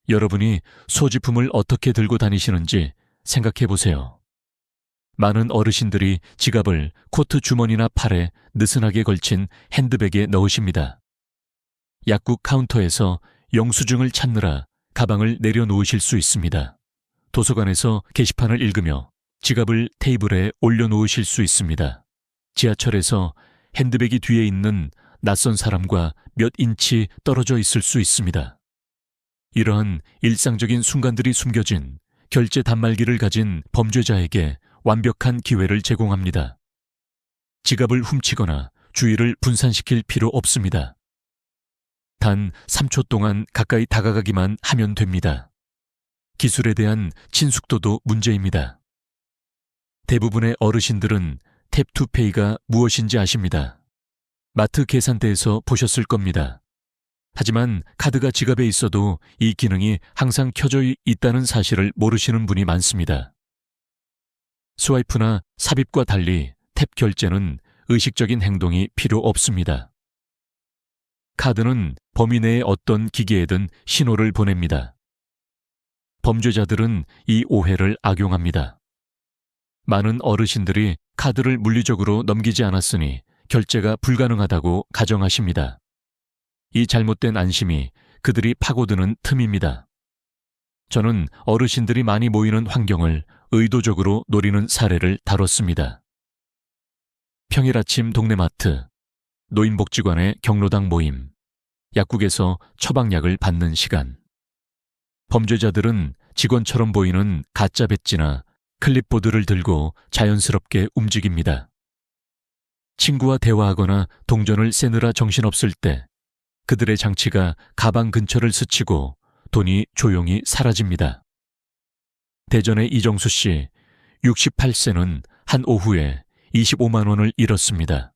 여러분이 소지품을 어떻게 들고 다니시는지 생각해 보세요. 많은 어르신들이 지갑을 코트 주머니나 팔에 느슨하게 걸친 핸드백에 넣으십니다. 약국 카운터에서 영수증을 찾느라 가방을 내려놓으실 수 있습니다. 도서관에서 게시판을 읽으며 지갑을 테이블에 올려놓으실 수 있습니다. 지하철에서 핸드백이 뒤에 있는 낯선 사람과 몇 인치 떨어져 있을 수 있습니다. 이러한 일상적인 순간들이 숨겨진 결제 단말기를 가진 범죄자에게 완벽한 기회를 제공합니다. 지갑을 훔치거나 주의를 분산시킬 필요 없습니다. 단 3초 동안 가까이 다가가기만 하면 됩니다. 기술에 대한 친숙도도 문제입니다. 대부분의 어르신들은 탭투페이가 무엇인지 아십니다. 마트 계산대에서 보셨을 겁니다. 하지만 카드가 지갑에 있어도 이 기능이 항상 켜져 있다는 사실을 모르시는 분이 많습니다. 스와이프나 삽입과 달리 탭 결제는 의식적인 행동이 필요 없습니다. 카드는 범위 내의 어떤 기기에든 신호를 보냅니다. 범죄자들은 이 오해를 악용합니다. 많은 어르신들이 카드를 물리적으로 넘기지 않았으니 결제가 불가능하다고 가정하십니다. 이 잘못된 안심이 그들이 파고드는 틈입니다. 저는 어르신들이 많이 모이는 환경을 의도적으로 노리는 사례를 다뤘습니다. 평일 아침 동네 마트, 노인복지관의 경로당 모임, 약국에서 처방약을 받는 시간. 범죄자들은 직원처럼 보이는 가짜 배지나 클립보드를 들고 자연스럽게 움직입니다. 친구와 대화하거나 동전을 세느라 정신없을 때 그들의 장치가 가방 근처를 스치고 돈이 조용히 사라집니다. 대전의 이정수 씨, 68세는 한 오후에 25만 원을 잃었습니다.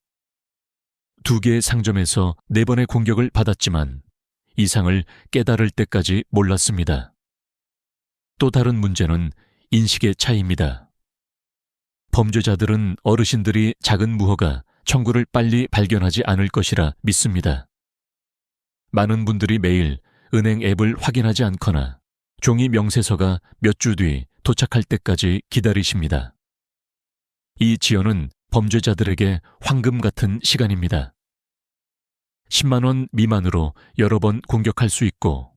2개의 상점에서 4번의 공격을 받았지만 이상을 깨달을 때까지 몰랐습니다. 또 다른 문제는 인식의 차이입니다. 범죄자들은 어르신들이 작은 무허가 청구를 빨리 발견하지 않을 것이라 믿습니다. 많은 분들이 매일 은행 앱을 확인하지 않거나 종이 명세서가 몇 주 뒤 도착할 때까지 기다리십니다. 이 지연은 범죄자들에게 황금 같은 시간입니다. 10만 원 미만으로 여러 번 공격할 수 있고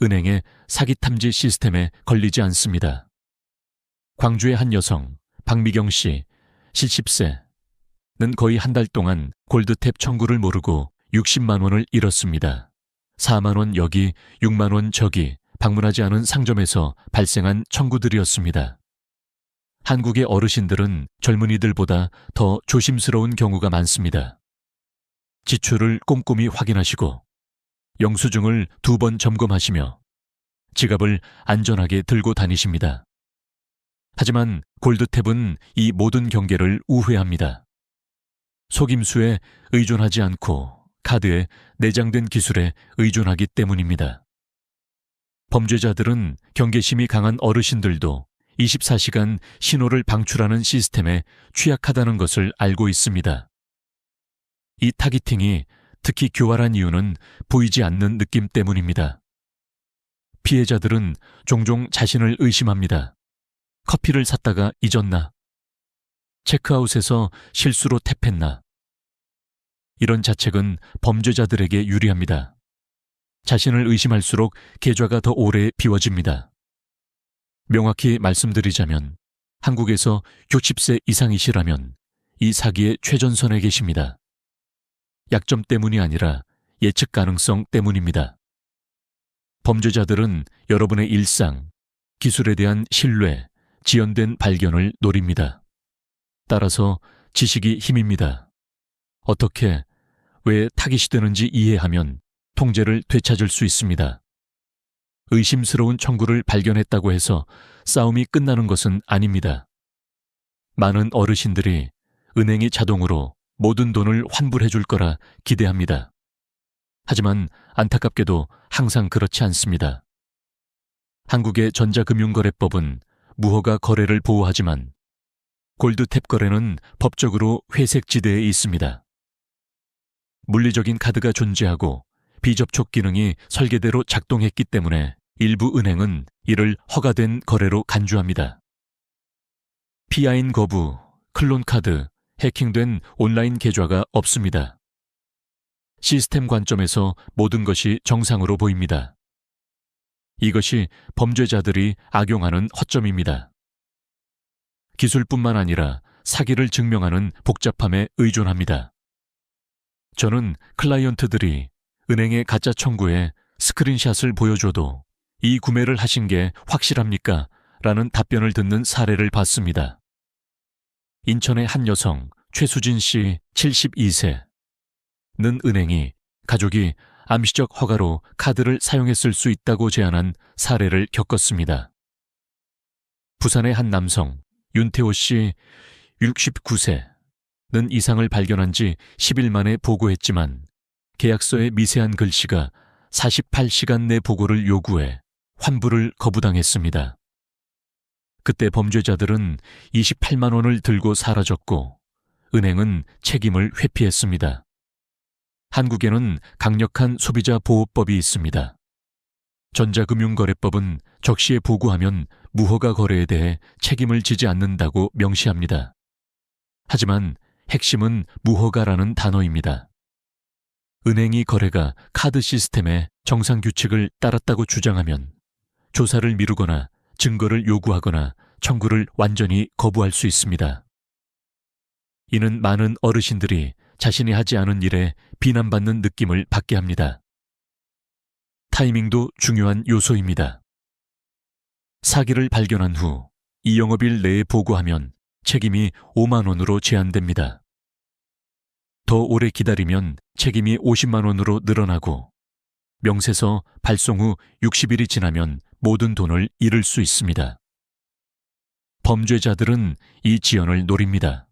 은행의 사기 탐지 시스템에 걸리지 않습니다. 광주의 한 여성, 박미경 씨, 70세는 거의 한 달 동안 골드탭 청구를 모르고 60만 원을 잃었습니다. 4만 원 여기, 6만 원 저기 방문하지 않은 상점에서 발생한 청구들이었습니다. 한국의 어르신들은 젊은이들보다 더 조심스러운 경우가 많습니다. 지출을 꼼꼼히 확인하시고 영수증을 2번 점검하시며 지갑을 안전하게 들고 다니십니다. 하지만 골드탭은 이 모든 경계를 우회합니다. 속임수에 의존하지 않고 카드의 내장된 기술에 의존하기 때문입니다. 범죄자들은 경계심이 강한 어르신들도 24시간 신호를 방출하는 시스템에 취약하다는 것을 알고 있습니다. 이 타깃팅이 특히 교활한 이유는 보이지 않는 느낌 때문입니다. 피해자들은 종종 자신을 의심합니다. 커피를 샀다가 잊었나? 체크아웃에서 실수로 탭했나? 이런 자책은 범죄자들에게 유리합니다. 자신을 의심할수록 계좌가 더 오래 비워집니다. 명확히 말씀드리자면 한국에서 60세 이상이시라면 이 사기의 최전선에 계십니다. 약점 때문이 아니라 예측 가능성 때문입니다. 범죄자들은 여러분의 일상, 기술에 대한 신뢰, 지연된 발견을 노립니다. 따라서 지식이 힘입니다. 어떻게, 왜 타깃이 되는지 이해하면 통제를 되찾을 수 있습니다. 의심스러운 청구를 발견했다고 해서 싸움이 끝나는 것은 아닙니다. 많은 어르신들이 은행이 자동으로 모든 돈을 환불해 줄 거라 기대합니다. 하지만 안타깝게도 항상 그렇지 않습니다. 한국의 전자금융거래법은 무허가 거래를 보호하지만 골드탭 거래는 법적으로 회색 지대에 있습니다. 물리적인 카드가 존재하고 비접촉 기능이 설계대로 작동했기 때문에 일부 은행은 이를 허가된 거래로 간주합니다. 피아인 거부, 클론 카드, 해킹된 온라인 계좌가 없습니다. 시스템 관점에서 모든 것이 정상으로 보입니다. 이것이 범죄자들이 악용하는 허점입니다. 기술뿐만 아니라 사기를 증명하는 복잡함에 의존합니다. 저는 클라이언트들이 은행의 가짜 청구에 스크린샷을 보여줘도 이 구매를 하신 게 확실합니까? 라는 답변을 듣는 사례를 봤습니다. 인천의 한 여성 최수진 씨 72세는 은행이 가족이 암시적 허가로 카드를 사용했을 수 있다고 제안한 사례를 겪었습니다. 부산의 한 남성 윤태호 씨 69세는 이상을 발견한 지 10일 만에 보고했지만 계약서의 미세한 글씨가 48시간 내 보고를 요구해 환불을 거부당했습니다. 그때 범죄자들은 28만 원을 들고 사라졌고 은행은 책임을 회피했습니다. 한국에는 강력한 소비자 보호법이 있습니다. 전자금융거래법은 적시에 보고하면 무허가 거래에 대해 책임을 지지 않는다고 명시합니다. 하지만 핵심은 무허가라는 단어입니다. 은행이 거래가 카드 시스템의 정상 규칙을 따랐다고 주장하면 조사를 미루거나 증거를 요구하거나 청구를 완전히 거부할 수 있습니다. 이는 많은 어르신들이 자신이 하지 않은 일에 비난받는 느낌을 받게 합니다. 타이밍도 중요한 요소입니다. 사기를 발견한 후 이 영업일 내에 보고하면 책임이 5만 원으로 제한됩니다. 더 오래 기다리면 책임이 50만 원으로 늘어나고 명세서 발송 후 60일이 지나면 모든 돈을 잃을 수 있습니다. 범죄자들은 이 지연을 노립니다.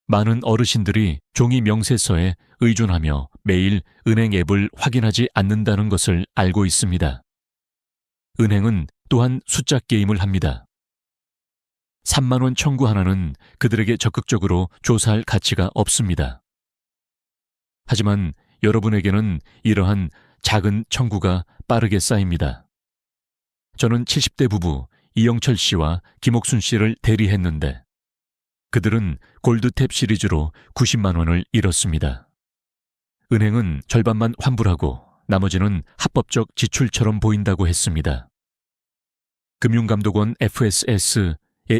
많은 어르신들이 종이 명세서에 의존하며 매일 은행 앱을 확인하지 않는다는 것을 알고 있습니다. 은행은 또한 숫자 게임을 합니다. 3만 원 청구 하나는 그들에게 적극적으로 조사할 가치가 없습니다. 하지만 여러분에게는 이러한 작은 청구가 빠르게 쌓입니다. 저는 70대 부부 이영철 씨와 김옥순 씨를 대리했는데 그들은 골드탭 시리즈로 90만 원을 잃었습니다. 은행은 절반만 환불하고 나머지는 합법적 지출처럼 보인다고 했습니다. 금융감독원 FSS에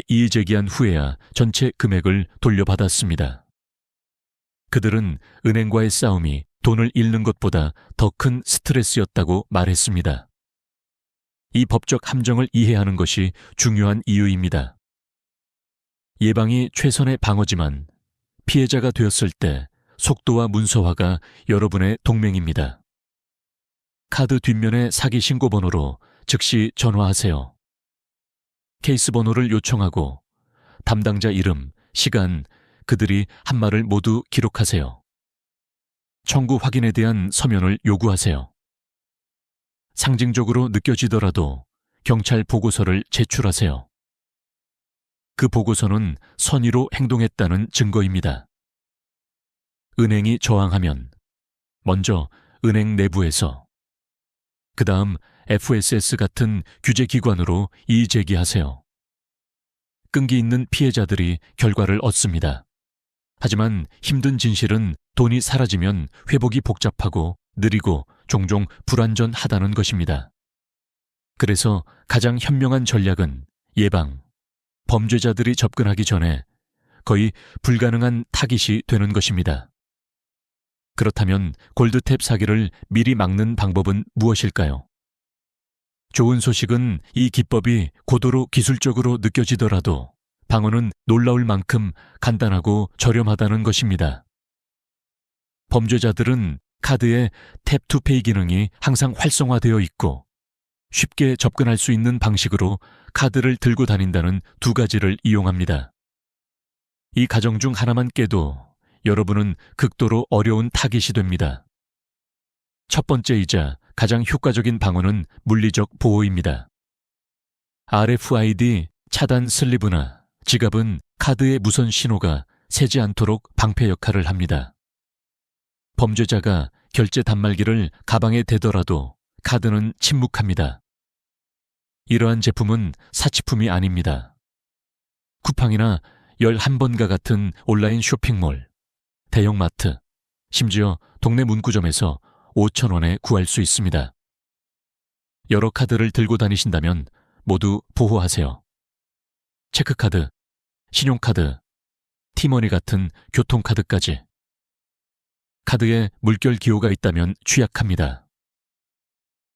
이의 제기한 후에야 전체 금액을 돌려받았습니다. 그들은 은행과의 싸움이 돈을 잃는 것보다 더 큰 스트레스였다고 말했습니다. 이 법적 함정을 이해하는 것이 중요한 이유입니다. 예방이 최선의 방어지만 피해자가 되었을 때 속도와 문서화가 여러분의 동맹입니다. 카드 뒷면의 사기 신고 번호로 즉시 전화하세요. 케이스 번호를 요청하고 담당자 이름, 시간, 그들이 한 말을 모두 기록하세요. 청구 확인에 대한 서면을 요구하세요. 상징적으로 느껴지더라도 경찰 보고서를 제출하세요. 그 보고서는 선의로 행동했다는 증거입니다. 은행이 저항하면 먼저 은행 내부에서, 그 다음 FSS 같은 규제기관으로 이의 제기하세요. 끈기 있는 피해자들이 결과를 얻습니다. 하지만 힘든 진실은 돈이 사라지면 회복이 복잡하고 느리고 종종 불완전하다는 것입니다. 그래서 가장 현명한 전략은 예방, 범죄자들이 접근하기 전에 거의 불가능한 타깃이 되는 것입니다. 그렇다면 골드탭 사기를 미리 막는 방법은 무엇일까요? 좋은 소식은 이 기법이 고도로 기술적으로 느껴지더라도 방어는 놀라울 만큼 간단하고 저렴하다는 것입니다. 범죄자들은 카드에 탭2페이 기능이 항상 활성화되어 있고 쉽게 접근할 수 있는 방식으로 카드를 들고 다닌다는 두 가지를 이용합니다. 이 가정 중 하나만 깨도 여러분은 극도로 어려운 타깃이 됩니다. 첫 번째이자 가장 효과적인 방어는 물리적 보호입니다. RFID 차단 슬리브나 지갑은 카드의 무선 신호가 새지 않도록 방패 역할을 합니다. 범죄자가 결제 단말기를 가방에 대더라도 카드는 침묵합니다. 이러한 제품은 사치품이 아닙니다. 쿠팡이나 11번가 같은 온라인 쇼핑몰, 대형마트, 심지어 동네 문구점에서 5,000원에 구할 수 있습니다. 여러 카드를 들고 다니신다면 모두 보호하세요. 체크카드, 신용카드, 티머니 같은 교통카드까지. 카드에 물결 기호가 있다면 취약합니다.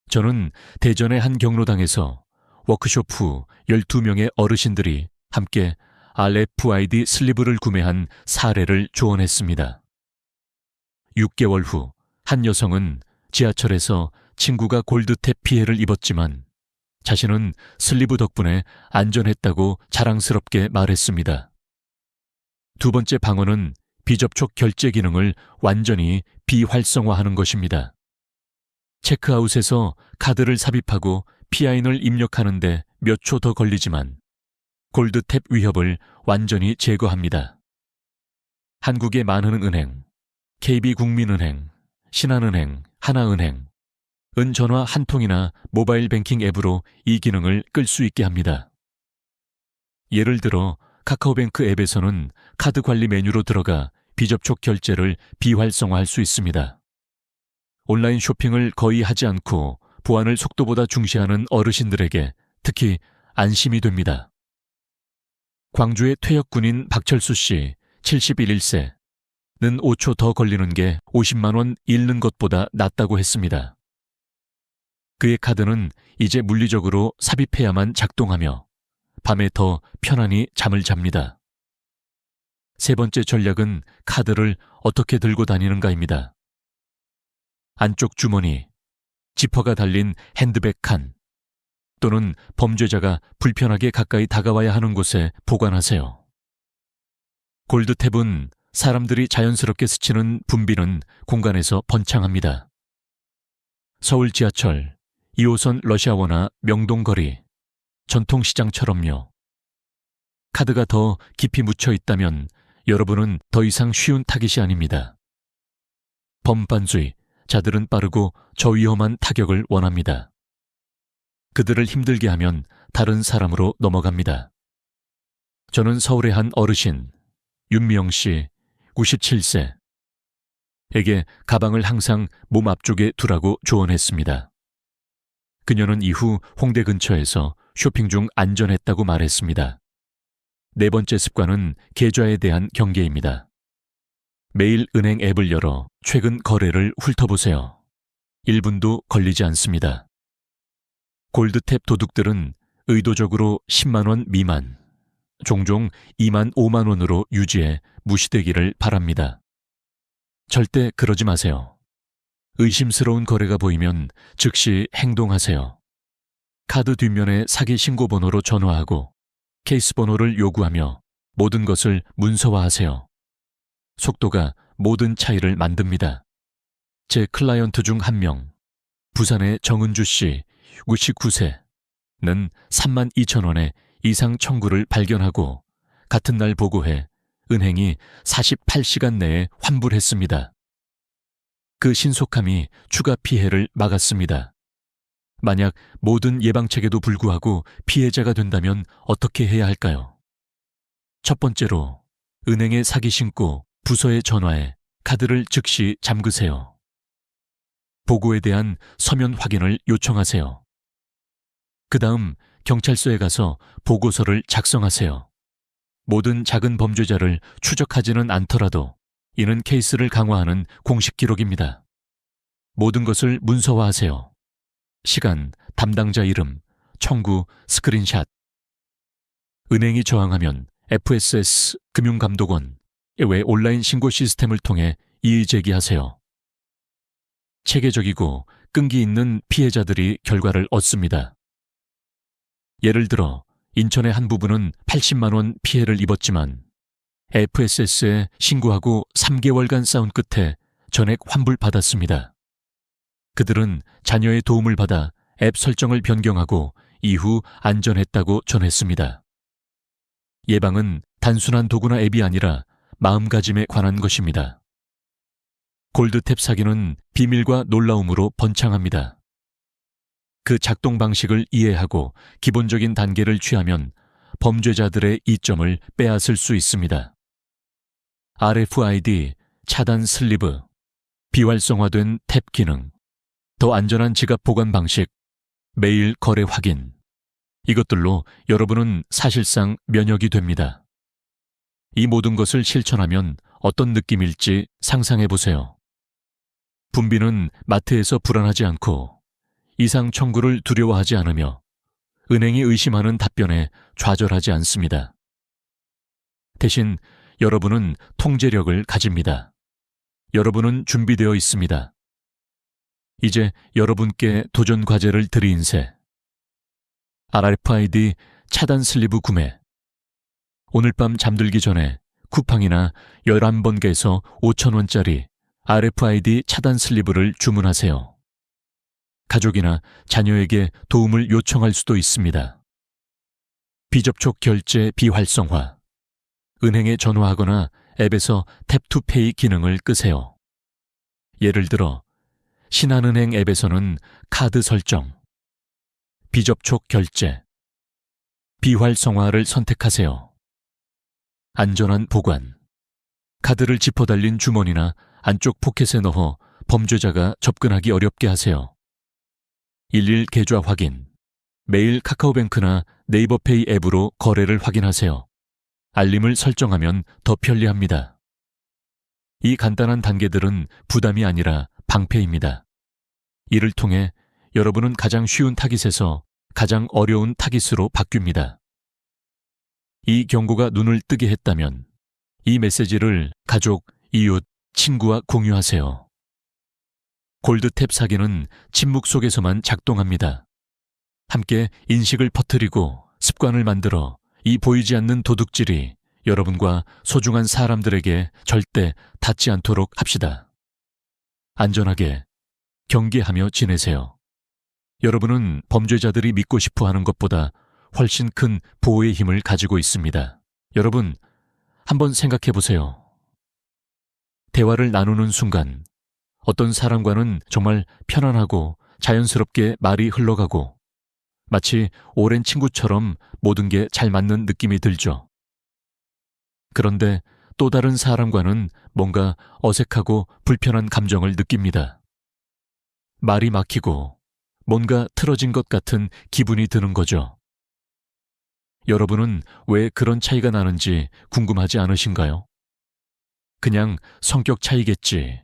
저는 대전의 한 경로당에서 워크숍 후 12명의 어르신들이 함께 RFID 슬리브를 구매한 사례를 조언했습니다. 6개월 후 한 여성은 지하철에서 친구가 골드탭 피해를 입었지만 자신은 슬리브 덕분에 안전했다고 자랑스럽게 말했습니다. 두 번째 방어는 비접촉 결제 기능을 완전히 비활성화하는 것입니다. 체크아웃에서 카드를 삽입하고 PIN을 입력하는데 몇 초 더 걸리지만 골드탭 위협을 완전히 제거합니다. 한국의 많은 은행, KB국민은행, 신한은행, 하나은행, 은전화 한 통이나 모바일 뱅킹 앱으로 이 기능을 끌 수 있게 합니다. 예를 들어 카카오뱅크 앱에서는 카드 관리 메뉴로 들어가 비접촉 결제를 비활성화할 수 있습니다. 온라인 쇼핑을 거의 하지 않고 보안을 속도보다 중시하는 어르신들에게 특히 안심이 됩니다. 광주의 퇴역군인 박철수 씨 71세. 는 5초 더 걸리는 게 50만 원 잃는 것보다 낫다고 했습니다. 그의 카드는 이제 물리적으로 삽입해야만 작동하며 밤에 더 편안히 잠을 잡니다. 세 번째 전략은 카드를 어떻게 들고 다니는가입니다. 안쪽 주머니, 지퍼가 달린 핸드백 칸 또는 범죄자가 불편하게 가까이 다가와야 하는 곳에 보관하세요. 골드탭은 사람들이 자연스럽게 스치는 붐비는 공간에서 번창합니다. 서울 지하철, 2호선 러시아워나 명동거리, 전통시장처럼요. 카드가 더 깊이 묻혀 있다면 여러분은 더 이상 쉬운 타깃이 아닙니다. 범반주의, 자들은 빠르고 저위험한 타격을 원합니다. 그들을 힘들게 하면 다른 사람으로 넘어갑니다. 저는 서울의 한 어르신, 윤미영 씨, 97세. 에게 가방을 항상 몸 앞쪽에 두라고 조언했습니다. 그녀는 이후 홍대 근처에서 쇼핑 중 안전했다고 말했습니다. 네 번째 습관은 계좌에 대한 경계입니다. 매일 은행 앱을 열어 최근 거래를 훑어보세요. 1분도 걸리지 않습니다. 골드탭 도둑들은 의도적으로 10만 원 미만, 종종 2만 5만 원으로 유지해 무시되기를 바랍니다. 절대 그러지 마세요. 의심스러운 거래가 보이면 즉시 행동하세요. 카드 뒷면에 사기 신고 번호로 전화하고 케이스 번호를 요구하며 모든 것을 문서화하세요. 속도가 모든 차이를 만듭니다. 제 클라이언트 중 한 명, 부산의 정은주 씨, 59세는 32,000원의 이상 청구를 발견하고 같은 날 보고해 은행이 48시간 내에 환불했습니다. 그 신속함이 추가 피해를 막았습니다. 만약 모든 예방책에도 불구하고 피해자가 된다면 어떻게 해야 할까요? 첫 번째로 은행에 사기 신고 부서에 전화해 카드를 즉시 잠그세요. 보고에 대한 서면 확인을 요청하세요. 그 다음 경찰서에 가서 보고서를 작성하세요. 모든 작은 범죄자를 추적하지는 않더라도 이는 케이스를 강화하는 공식 기록입니다. 모든 것을 문서화하세요. 시간, 담당자 이름, 청구, 스크린샷. 은행이 저항하면 FSS 금융감독원 외 온라인 신고 시스템을 통해 이의 제기하세요. 체계적이고 끈기 있는 피해자들이 결과를 얻습니다. 예를 들어 인천의 한 부부는 80만 원 피해를 입었지만 FSS에 신고하고 3개월간 싸운 끝에 전액 환불받았습니다. 그들은 자녀의 도움을 받아 앱 설정을 변경하고 이후 안전했다고 전했습니다. 예방은 단순한 도구나 앱이 아니라 마음가짐에 관한 것입니다. 골드탭 사기는 비밀과 놀라움으로 번창합니다. 그 작동 방식을 이해하고 기본적인 단계를 취하면 범죄자들의 이점을 빼앗을 수 있습니다. RFID, 차단 슬리브, 비활성화된 탭 기능, 더 안전한 지갑 보관 방식, 매일 거래 확인. 이것들로 여러분은 사실상 면역이 됩니다. 이 모든 것을 실천하면 어떤 느낌일지 상상해 보세요. 분비는 마트에서 불안하지 않고 이상 청구를 두려워하지 않으며 은행이 의심하는 답변에 좌절하지 않습니다. 대신 여러분은 통제력을 가집니다. 여러분은 준비되어 있습니다. 이제 여러분께 도전 과제를 드리인세. RFID 차단 슬리브 구매. 오늘 밤 잠들기 전에 쿠팡이나 11번개에서 5,000원짜리 RFID 차단 슬리브를 주문하세요. 가족이나 자녀에게 도움을 요청할 수도 있습니다. 비접촉 결제 비활성화. 은행에 전화하거나 앱에서 탭투페이 기능을 끄세요. 예를 들어 신한은행 앱에서는 카드 설정, 비접촉 결제, 비활성화를 선택하세요. 안전한 보관. 카드를 지퍼 달린 주머니나 안쪽 포켓에 넣어 범죄자가 접근하기 어렵게 하세요. 일일 계좌 확인. 매일 카카오뱅크나 네이버페이 앱으로 거래를 확인하세요. 알림을 설정하면 더 편리합니다. 이 간단한 단계들은 부담이 아니라 방패입니다. 이를 통해 여러분은 가장 쉬운 타깃에서 가장 어려운 타깃으로 바뀝니다. 이 경고가 눈을 뜨게 했다면 이 메시지를 가족, 이웃, 친구와 공유하세요. 골드탭 사기는 침묵 속에서만 작동합니다. 함께 인식을 퍼뜨리고 습관을 만들어 이 보이지 않는 도둑질이 여러분과 소중한 사람들에게 절대 닿지 않도록 합시다. 안전하게, 경계하며 지내세요. 여러분은 범죄자들이 믿고 싶어 하는 것보다 훨씬 큰 보호의 힘을 가지고 있습니다. 여러분, 한번 생각해 보세요. 대화를 나누는 순간 어떤 사람과는 정말 편안하고 자연스럽게 말이 흘러가고 마치 오랜 친구처럼 모든 게 잘 맞는 느낌이 들죠. 그런데 또 다른 사람과는 뭔가 어색하고 불편한 감정을 느낍니다. 말이 막히고 뭔가 틀어진 것 같은 기분이 드는 거죠. 여러분은 왜 그런 차이가 나는지 궁금하지 않으신가요? 그냥 성격 차이겠지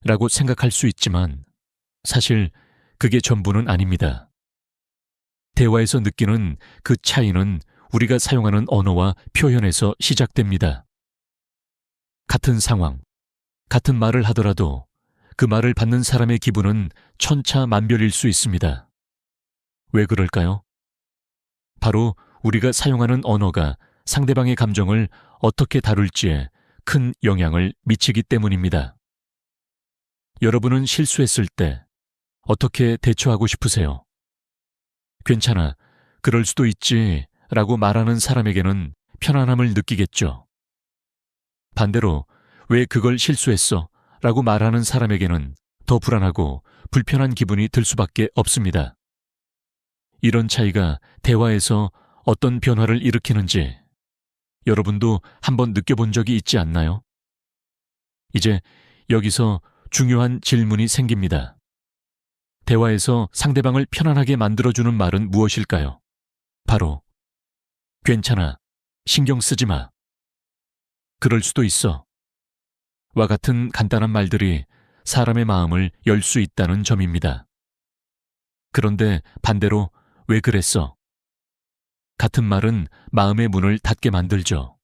라고 생각할 수 있지만 사실 그게 전부는 아닙니다. 대화에서 느끼는 그 차이는 우리가 사용하는 언어와 표현에서 시작됩니다. 같은 상황, 같은 말을 하더라도 그 말을 받는 사람의 기분은 천차만별일 수 있습니다. 왜 그럴까요? 바로 우리가 사용하는 언어가 상대방의 감정을 어떻게 다룰지에 큰 영향을 미치기 때문입니다. 여러분은 실수했을 때 어떻게 대처하고 싶으세요? 괜찮아, 그럴 수도 있지 라고 말하는 사람에게는 편안함을 느끼겠죠. 반대로 왜 그걸 실수했어? 라고 말하는 사람에게는 더 불안하고 불편한 기분이 들 수밖에 없습니다. 이런 차이가 대화에서 어떤 변화를 일으키는지 여러분도 한번 느껴본 적이 있지 않나요? 이제 여기서 중요한 질문이 생깁니다. 대화에서 상대방을 편안하게 만들어주는 말은 무엇일까요? 바로 괜찮아, 신경 쓰지 마, 그럴 수도 있어 와 같은 간단한 말들이 사람의 마음을 열 수 있다는 점입니다. 그런데 반대로 왜 그랬어? 같은 말은 마음의 문을 닫게 만들죠.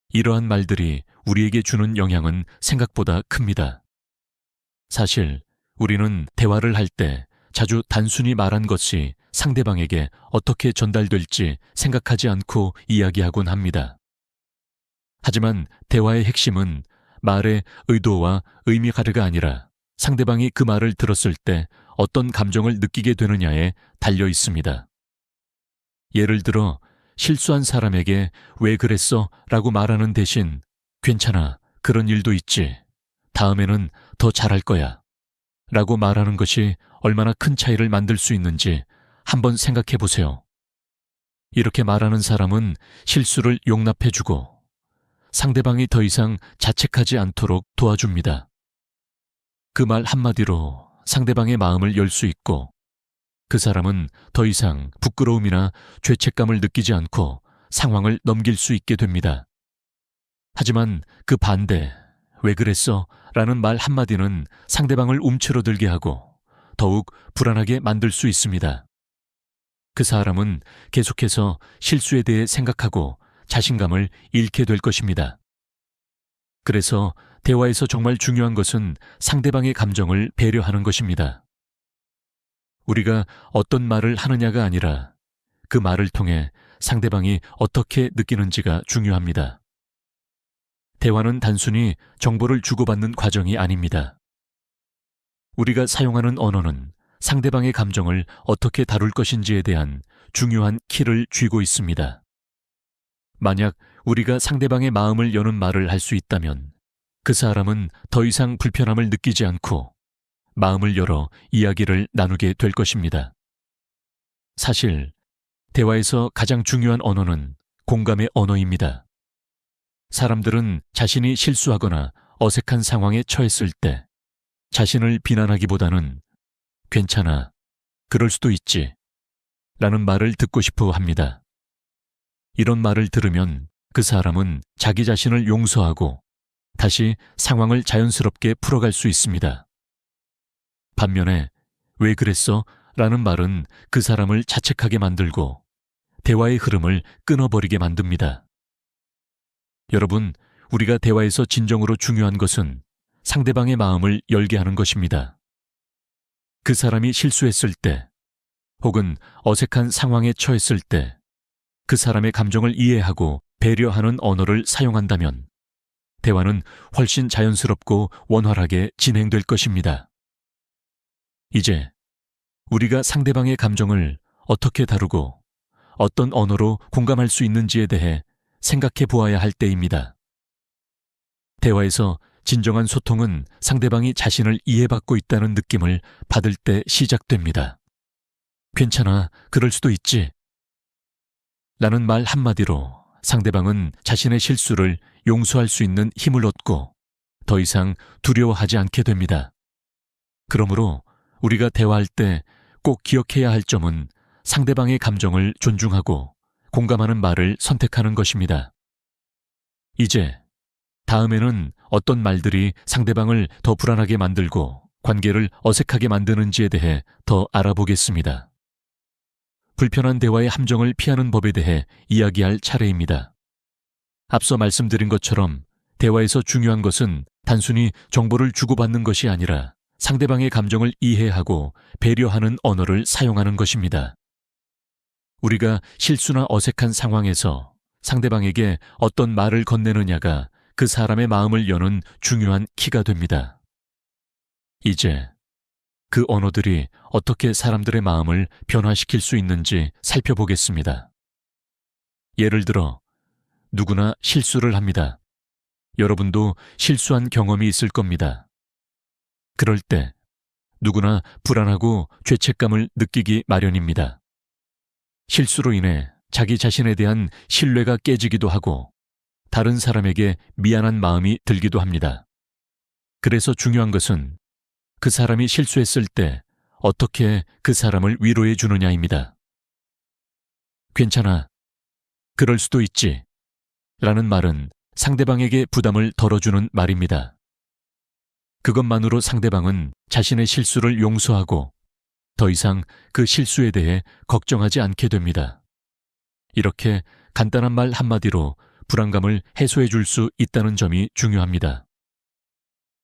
이러한 말들이 우리에게 주는 영향은 생각보다 큽니다. 사실 우리는 대화를 할 때 자주 단순히 말한 것이 상대방에게 어떻게 전달될지 생각하지 않고 이야기하곤 합니다. 하지만 대화의 핵심은 말의 의도와 의미가르가 아니라 상대방이 그 말을 들었을 때 어떤 감정을 느끼게 되느냐에 달려 있습니다. 예를 들어 실수한 사람에게 왜 그랬어? 라고 말하는 대신 괜찮아, 그런 일도 있지, 다음에는 더 잘할 거야 라고 말하는 것이 얼마나 큰 차이를 만들 수 있는지 한번 생각해 보세요. 이렇게 말하는 사람은 실수를 용납해주고 상대방이 더 이상 자책하지 않도록 도와줍니다. 그 말 한마디로 상대방의 마음을 열 수 있고 그 사람은 더 이상 부끄러움이나 죄책감을 느끼지 않고 상황을 넘길 수 있게 됩니다. 하지만 그 반대, 왜 그랬어? 라는 말 한마디는 상대방을 움츠러들게 하고 더욱 불안하게 만들 수 있습니다. 그 사람은 계속해서 실수에 대해 생각하고 자신감을 잃게 될 것입니다. 그래서 대화에서 정말 중요한 것은 상대방의 감정을 배려하는 것입니다. 우리가 어떤 말을 하느냐가 아니라 그 말을 통해 상대방이 어떻게 느끼는지가 중요합니다. 대화는 단순히 정보를 주고받는 과정이 아닙니다. 우리가 사용하는 언어는 상대방의 감정을 어떻게 다룰 것인지에 대한 중요한 키를 쥐고 있습니다. 만약 우리가 상대방의 마음을 여는 말을 할 수 있다면 그 사람은 더 이상 불편함을 느끼지 않고 마음을 열어 이야기를 나누게 될 것입니다. 사실 대화에서 가장 중요한 언어는 공감의 언어입니다. 사람들은 자신이 실수하거나 어색한 상황에 처했을 때 자신을 비난하기보다는 괜찮아, 그럴 수도 있지 라는 말을 듣고 싶어 합니다. 이런 말을 들으면 그 사람은 자기 자신을 용서하고 다시 상황을 자연스럽게 풀어갈 수 있습니다. 반면에 왜 그랬어? 라는 말은 그 사람을 자책하게 만들고 대화의 흐름을 끊어버리게 만듭니다. 여러분, 우리가 대화에서 진정으로 중요한 것은 상대방의 마음을 열게 하는 것입니다. 그 사람이 실수했을 때 혹은 어색한 상황에 처했을 때 그 사람의 감정을 이해하고 배려하는 언어를 사용한다면 대화는 훨씬 자연스럽고 원활하게 진행될 것입니다. 이제 우리가 상대방의 감정을 어떻게 다루고 어떤 언어로 공감할 수 있는지에 대해 생각해 보아야 할 때입니다. 대화에서 진정한 소통은 상대방이 자신을 이해받고 있다는 느낌을 받을 때 시작됩니다. 괜찮아, 그럴 수도 있지 라는 말 한마디로 상대방은 자신의 실수를 용서할 수 있는 힘을 얻고 더 이상 두려워하지 않게 됩니다. 그러므로 우리가 대화할 때 꼭 기억해야 할 점은 상대방의 감정을 존중하고 공감하는 말을 선택하는 것입니다. 이제 다음에는 어떤 말들이 상대방을 더 불안하게 만들고 관계를 어색하게 만드는지에 대해 더 알아보겠습니다. 불편한 대화의 함정을 피하는 법에 대해 이야기할 차례입니다. 앞서 말씀드린 것처럼 대화에서 중요한 것은 단순히 정보를 주고받는 것이 아니라 상대방의 감정을 이해하고 배려하는 언어를 사용하는 것입니다. 우리가 실수나 어색한 상황에서 상대방에게 어떤 말을 건네느냐가 그 사람의 마음을 여는 중요한 키가 됩니다. 이제 그 언어들이 어떻게 사람들의 마음을 변화시킬 수 있는지 살펴보겠습니다. 예를 들어, 누구나 실수를 합니다. 여러분도 실수한 경험이 있을 겁니다. 그럴 때 누구나 불안하고 죄책감을 느끼기 마련입니다. 실수로 인해 자기 자신에 대한 신뢰가 깨지기도 하고 다른 사람에게 미안한 마음이 들기도 합니다. 그래서 중요한 것은 그 사람이 실수했을 때 어떻게 그 사람을 위로해 주느냐입니다. 괜찮아. 그럴 수도 있지. 라는 말은 상대방에게 부담을 덜어주는 말입니다. 그것만으로 상대방은 자신의 실수를 용서하고 더 이상 그 실수에 대해 걱정하지 않게 됩니다. 이렇게 간단한 말 한마디로 불안감을 해소해 줄 수 있다는 점이 중요합니다.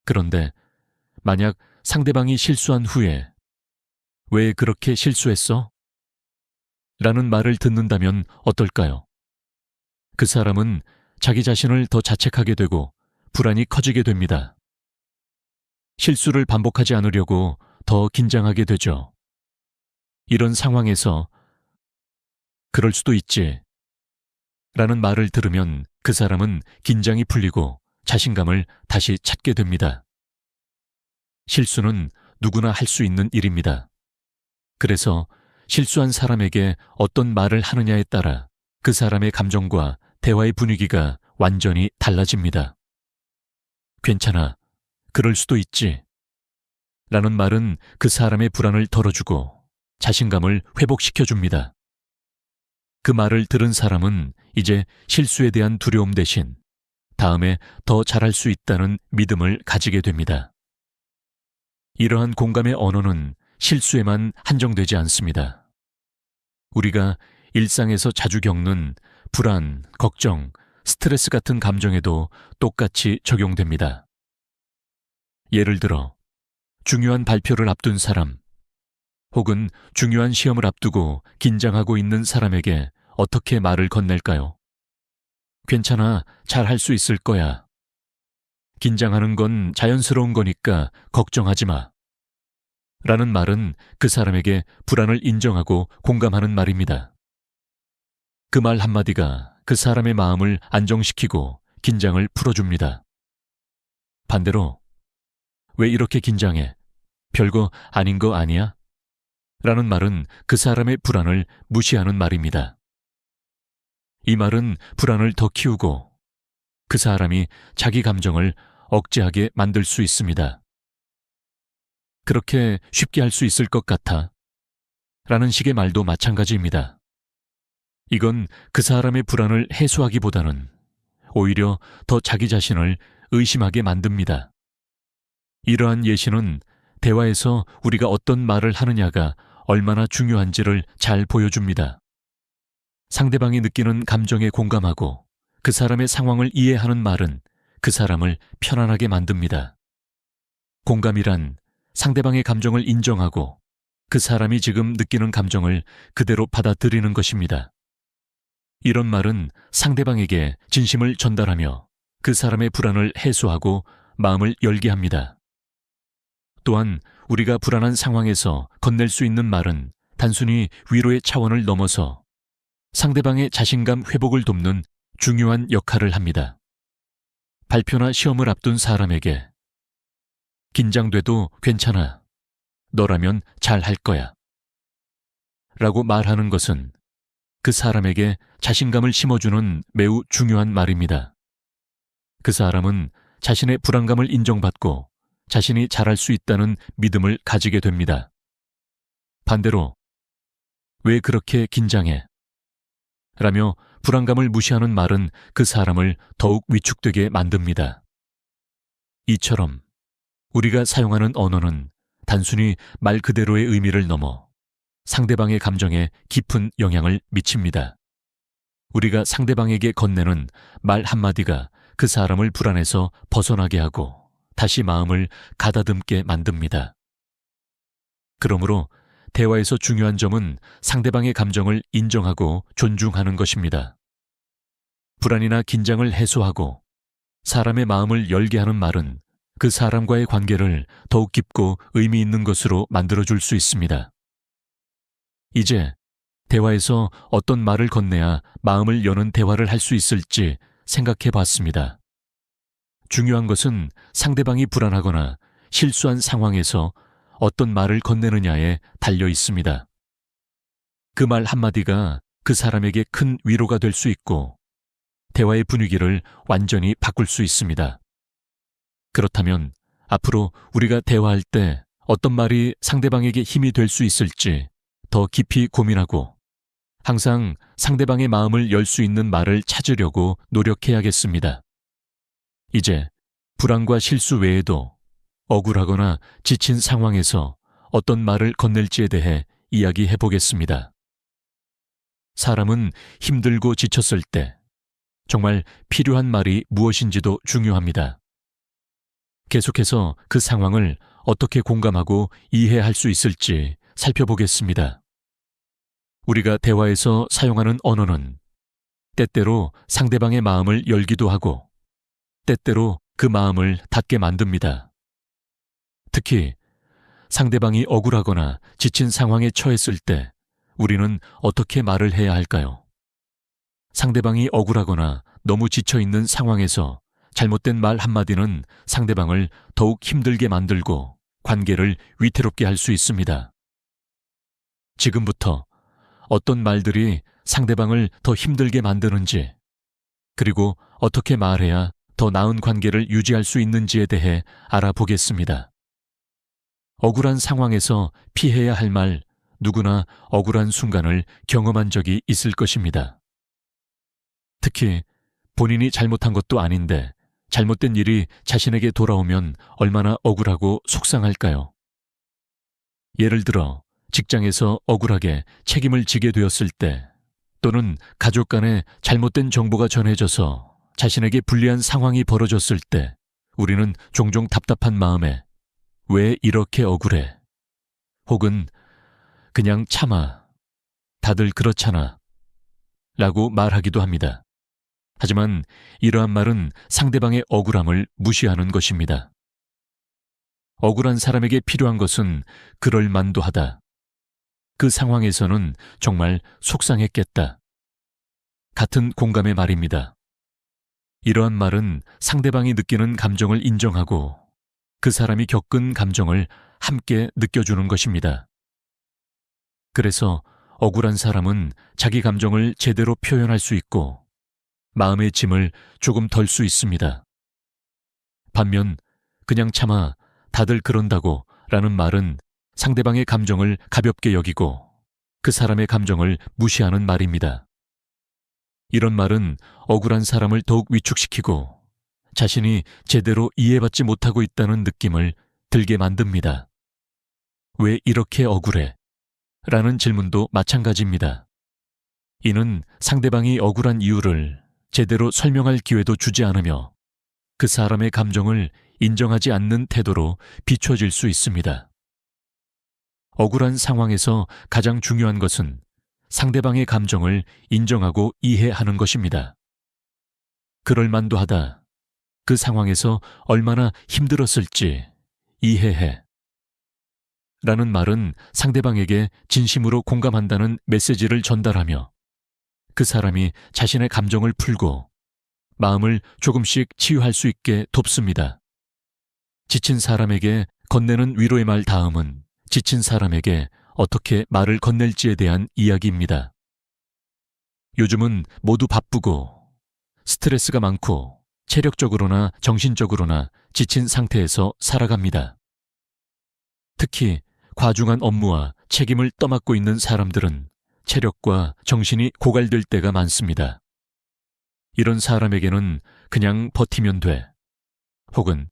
그런데 만약 상대방이 실수한 후에 왜 그렇게 실수했어? 라는 말을 듣는다면 어떨까요? 그 사람은 자기 자신을 더 자책하게 되고 불안이 커지게 됩니다. 실수를 반복하지 않으려고 더 긴장하게 되죠. 이런 상황에서 그럴 수도 있지 라는 말을 들으면 그 사람은 긴장이 풀리고 자신감을 다시 찾게 됩니다. 실수는 누구나 할 수 있는 일입니다. 그래서 실수한 사람에게 어떤 말을 하느냐에 따라 그 사람의 감정과 대화의 분위기가 완전히 달라집니다. 괜찮아. 그럴 수도 있지. 라는 말은 그 사람의 불안을 덜어주고 자신감을 회복시켜줍니다. 그 말을 들은 사람은 이제 실수에 대한 두려움 대신 다음에 더 잘할 수 있다는 믿음을 가지게 됩니다. 이러한 공감의 언어는 실수에만 한정되지 않습니다. 우리가 일상에서 자주 겪는 불안, 걱정, 스트레스 같은 감정에도 똑같이 적용됩니다. 예를 들어, 중요한 발표를 앞둔 사람, 혹은 중요한 시험을 앞두고 긴장하고 있는 사람에게 어떻게 말을 건넬까요? 괜찮아, 잘 할 수 있을 거야. 긴장하는 건 자연스러운 거니까 걱정하지 마. 라는 말은 그 사람에게 불안을 인정하고 공감하는 말입니다. 그 말 한마디가 그 사람의 마음을 안정시키고 긴장을 풀어줍니다. 반대로, 왜 이렇게 긴장해? 별거 아닌 거 아니야? 라는 말은 그 사람의 불안을 무시하는 말입니다. 이 말은 불안을 더 키우고 그 사람이 자기 감정을 억제하게 만들 수 있습니다. 그렇게 쉽게 할 수 있을 것 같아. 라는 식의 말도 마찬가지입니다. 이건 그 사람의 불안을 해소하기보다는 오히려 더 자기 자신을 의심하게 만듭니다. 이러한 예시는 대화에서 우리가 어떤 말을 하느냐가 얼마나 중요한지를 잘 보여줍니다. 상대방이 느끼는 감정에 공감하고 그 사람의 상황을 이해하는 말은 그 사람을 편안하게 만듭니다. 공감이란 상대방의 감정을 인정하고 그 사람이 지금 느끼는 감정을 그대로 받아들이는 것입니다. 이런 말은 상대방에게 진심을 전달하며 그 사람의 불안을 해소하고 마음을 열게 합니다. 또한 우리가 불안한 상황에서 건넬 수 있는 말은 단순히 위로의 차원을 넘어서 상대방의 자신감 회복을 돕는 중요한 역할을 합니다. 발표나 시험을 앞둔 사람에게 긴장돼도 괜찮아. 너라면 잘 할 거야. 라고 말하는 것은 그 사람에게 자신감을 심어주는 매우 중요한 말입니다. 그 사람은 자신의 불안감을 인정받고 자신이 잘할 수 있다는 믿음을 가지게 됩니다. 반대로, 왜 그렇게 긴장해? 라며 불안감을 무시하는 말은 그 사람을 더욱 위축되게 만듭니다. 이처럼 우리가 사용하는 언어는 단순히 말 그대로의 의미를 넘어 상대방의 감정에 깊은 영향을 미칩니다. 우리가 상대방에게 건네는 말 한마디가 그 사람을 불안에서 벗어나게 하고 다시 마음을 가다듬게 만듭니다. 그러므로 대화에서 중요한 점은 상대방의 감정을 인정하고 존중하는 것입니다. 불안이나 긴장을 해소하고 사람의 마음을 열게 하는 말은 그 사람과의 관계를 더욱 깊고 의미 있는 것으로 만들어줄 수 있습니다. 이제 대화에서 어떤 말을 건네야 마음을 여는 대화를 할 수 있을지 생각해 봤습니다. 중요한 것은 상대방이 불안하거나 실수한 상황에서 어떤 말을 건네느냐에 달려 있습니다. 그 말 한마디가 그 사람에게 큰 위로가 될 수 있고 대화의 분위기를 완전히 바꿀 수 있습니다. 그렇다면 앞으로 우리가 대화할 때 어떤 말이 상대방에게 힘이 될 수 있을지 더 깊이 고민하고 항상 상대방의 마음을 열 수 있는 말을 찾으려고 노력해야겠습니다. 이제 불안과 실수 외에도 억울하거나 지친 상황에서 어떤 말을 건넬지에 대해 이야기해 보겠습니다. 사람은 힘들고 지쳤을 때 정말 필요한 말이 무엇인지도 중요합니다. 계속해서 그 상황을 어떻게 공감하고 이해할 수 있을지 살펴보겠습니다. 우리가 대화에서 사용하는 언어는 때때로 상대방의 마음을 열기도 하고 때때로 그 마음을 닫게 만듭니다. 특히 상대방이 억울하거나 지친 상황에 처했을 때 우리는 어떻게 말을 해야 할까요? 상대방이 억울하거나 너무 지쳐있는 상황에서 잘못된 말 한마디는 상대방을 더욱 힘들게 만들고 관계를 위태롭게 할 수 있습니다. 지금부터 어떤 말들이 상대방을 더 힘들게 만드는지, 그리고 어떻게 말해야 더 나은 관계를 유지할 수 있는지에 대해 알아보겠습니다. 억울한 상황에서 피해야 할 말, 누구나 억울한 순간을 경험한 적이 있을 것입니다. 특히 본인이 잘못한 것도 아닌데 잘못된 일이 자신에게 돌아오면 얼마나 억울하고 속상할까요? 예를 들어 직장에서 억울하게 책임을 지게 되었을 때, 또는 가족 간에 잘못된 정보가 전해져서 자신에게 불리한 상황이 벌어졌을 때 우리는 종종 답답한 마음에 왜 이렇게 억울해? 혹은 그냥 참아. 다들 그렇잖아. 라고 말하기도 합니다. 하지만 이러한 말은 상대방의 억울함을 무시하는 것입니다. 억울한 사람에게 필요한 것은 그럴 만도 하다. 그 상황에서는 정말 속상했겠다. 같은 공감의 말입니다. 이러한 말은 상대방이 느끼는 감정을 인정하고 그 사람이 겪은 감정을 함께 느껴주는 것입니다. 그래서 억울한 사람은 자기 감정을 제대로 표현할 수 있고 마음의 짐을 조금 덜 수 있습니다. 반면 그냥 참아, 다들 그런다고 라는 말은 상대방의 감정을 가볍게 여기고 그 사람의 감정을 무시하는 말입니다. 이런 말은 억울한 사람을 더욱 위축시키고 자신이 제대로 이해받지 못하고 있다는 느낌을 들게 만듭니다. 왜 이렇게 억울해? 라는 질문도 마찬가지입니다. 이는 상대방이 억울한 이유를 제대로 설명할 기회도 주지 않으며 그 사람의 감정을 인정하지 않는 태도로 비춰질 수 있습니다. 억울한 상황에서 가장 중요한 것은 상대방의 감정을 인정하고 이해하는 것입니다. 그럴 만도 하다. 그 상황에서 얼마나 힘들었을지 이해해. 라는 말은 상대방에게 진심으로 공감한다는 메시지를 전달하며 그 사람이 자신의 감정을 풀고 마음을 조금씩 치유할 수 있게 돕습니다. 지친 사람에게 건네는 위로의 말 다음은 지친 사람에게 어떻게 말을 건넬지에 대한 이야기입니다. 요즘은 모두 바쁘고 스트레스가 많고 체력적으로나 정신적으로나 지친 상태에서 살아갑니다. 특히 과중한 업무와 책임을 떠맡고 있는 사람들은 체력과 정신이 고갈될 때가 많습니다. 이런 사람에게는 그냥 버티면 돼. 혹은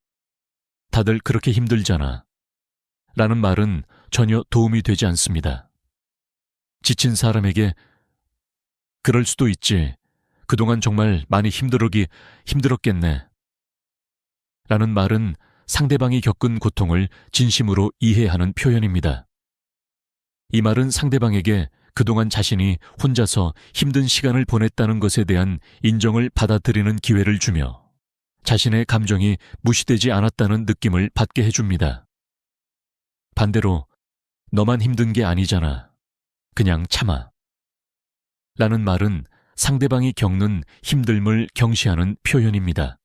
다들 그렇게 힘들잖아. 라는 말은 전혀 도움이 되지 않습니다. 지친 사람에게 그럴 수도 있지. 그동안 정말 많이 힘들었겠네. 라는 말은 상대방이 겪은 고통을 진심으로 이해하는 표현입니다. 이 말은 상대방에게 그동안 자신이 혼자서 힘든 시간을 보냈다는 것에 대한 인정을 받아들이는 기회를 주며 자신의 감정이 무시되지 않았다는 느낌을 받게 해줍니다. 반대로 너만 힘든 게 아니잖아. 그냥 참아. 라는 말은 상대방이 겪는 힘듦을 경시하는 표현입니다.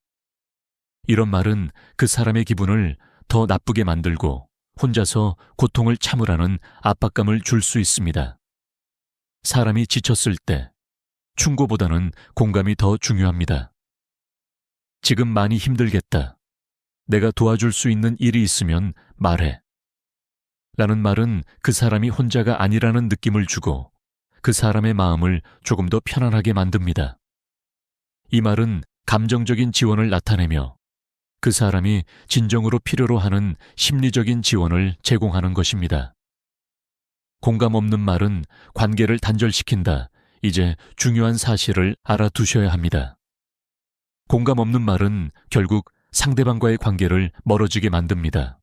이런 말은 그 사람의 기분을 더 나쁘게 만들고 혼자서 고통을 참으라는 압박감을 줄 수 있습니다. 사람이 지쳤을 때 충고보다는 공감이 더 중요합니다. 지금 많이 힘들겠다. 내가 도와줄 수 있는 일이 있으면 말해. 라는 말은 그 사람이 혼자가 아니라는 느낌을 주고 그 사람의 마음을 조금 더 편안하게 만듭니다. 이 말은 감정적인 지원을 나타내며 그 사람이 진정으로 필요로 하는 심리적인 지원을 제공하는 것입니다. 공감 없는 말은 관계를 단절시킨다. 이제 중요한 사실을 알아두셔야 합니다. 공감 없는 말은 결국 상대방과의 관계를 멀어지게 만듭니다.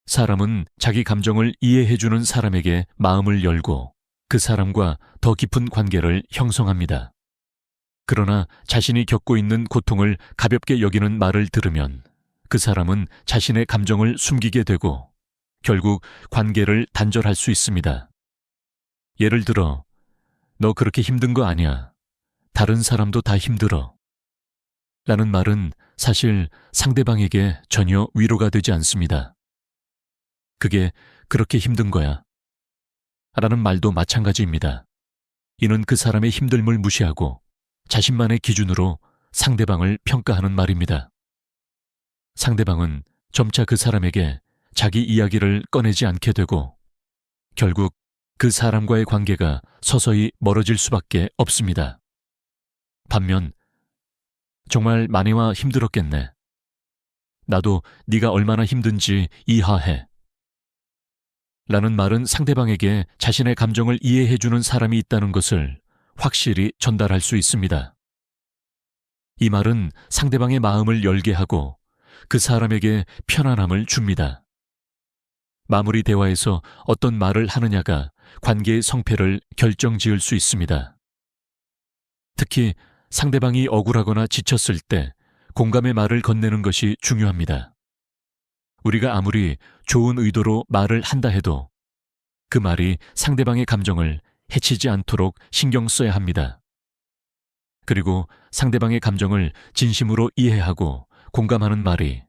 사람은 자기 감정을 이해해주는 사람에게 마음을 열고 그 사람과 더 깊은 관계를 형성합니다. 그러나 자신이 겪고 있는 고통을 가볍게 여기는 말을 들으면 그 사람은 자신의 감정을 숨기게 되고 결국 관계를 단절할 수 있습니다. 예를 들어, 너 그렇게 힘든 거 아니야. 다른 사람도 다 힘들어. 라는 말은 사실 상대방에게 전혀 위로가 되지 않습니다. 그게 그렇게 힘든 거야. 라는 말도 마찬가지입니다. 이는 그 사람의 힘듦을 무시하고 자신만의 기준으로 상대방을 평가하는 말입니다. 상대방은 점차 그 사람에게 자기 이야기를 꺼내지 않게 되고 결국 그 사람과의 관계가 서서히 멀어질 수밖에 없습니다. 반면 정말 많이와 힘들었겠네. 나도 네가 얼마나 힘든지 이해해. 라는 말은 상대방에게 자신의 감정을 이해해주는 사람이 있다는 것을 확실히 전달할 수 있습니다. 이 말은 상대방의 마음을 열게 하고 그 사람에게 편안함을 줍니다. 마무리 대화에서 어떤 말을 하느냐가 관계의 성패를 결정지을 수 있습니다. 특히 상대방이 억울하거나 지쳤을 때 공감의 말을 건네는 것이 중요합니다. 우리가 아무리 좋은 의도로 말을 한다 해도 그 말이 상대방의 감정을 해치지 않도록 신경 써야 합니다. 그리고 상대방의 감정을 진심으로 이해하고 공감하는 말이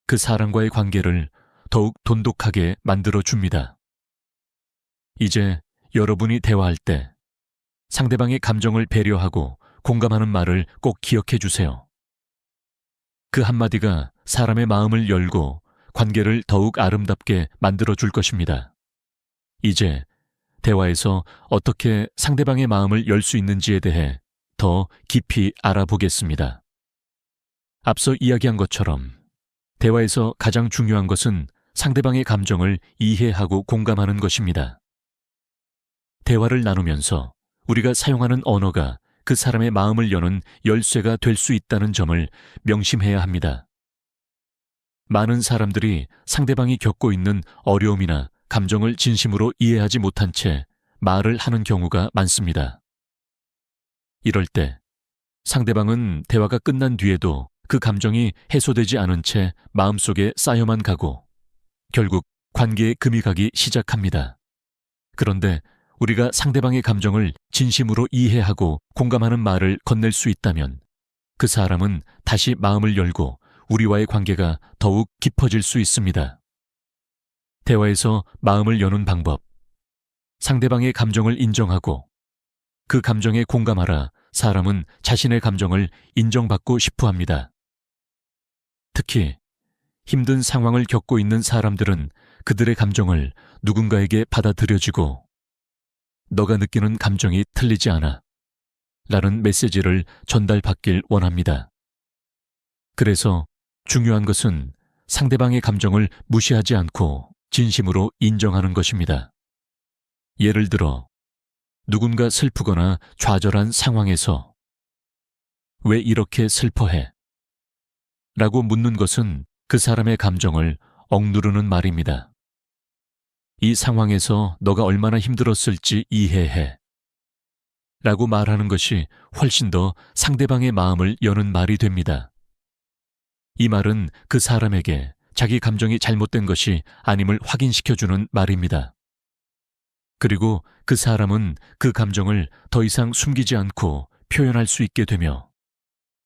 그 사람과의 관계를 더욱 돈독하게 만들어줍니다. 이제 여러분이 대화할 때 상대방의 감정을 배려하고 공감하는 말을 꼭 기억해 주세요. 그 한마디가 사람의 마음을 열고 관계를 더욱 아름답게 만들어줄 것입니다. 이제 대화에서 어떻게 상대방의 마음을 열 수 있는지에 대해 더 깊이 알아보겠습니다. 앞서 이야기한 것처럼 대화에서 가장 중요한 것은 상대방의 감정을 이해하고 공감하는 것입니다. 대화를 나누면서 우리가 사용하는 언어가 그 사람의 마음을 여는 열쇠가 될 수 있다는 점을 명심해야 합니다. 많은 사람들이 상대방이 겪고 있는 어려움이나 감정을 진심으로 이해하지 못한 채 말을 하는 경우가 많습니다. 이럴 때 상대방은 대화가 끝난 뒤에도 그 감정이 해소되지 않은 채 마음속에 쌓여만 가고 결국 관계에 금이 가기 시작합니다. 그런데 우리가 상대방의 감정을 진심으로 이해하고 공감하는 말을 건넬 수 있다면 그 사람은 다시 마음을 열고 우리와의 관계가 더욱 깊어질 수 있습니다. 대화에서 마음을 여는 방법. 상대방의 감정을 인정하고 그 감정에 공감하라. 사람은 자신의 감정을 인정받고 싶어 합니다. 특히 힘든 상황을 겪고 있는 사람들은 그들의 감정을 누군가에게 받아들여지고 너가 느끼는 감정이 틀리지 않아 라는 메시지를 전달받길 원합니다. 그래서 중요한 것은 상대방의 감정을 무시하지 않고 진심으로 인정하는 것입니다. 예를 들어 누군가 슬프거나 좌절한 상황에서 왜 이렇게 슬퍼해? 라고 묻는 것은 그 사람의 감정을 억누르는 말입니다. 이 상황에서 너가 얼마나 힘들었을지 이해해. 라고 말하는 것이 훨씬 더 상대방의 마음을 여는 말이 됩니다. 이 말은 그 사람에게 자기 감정이 잘못된 것이 아님을 확인시켜주는 말입니다. 그리고 그 사람은 그 감정을 더 이상 숨기지 않고 표현할 수 있게 되며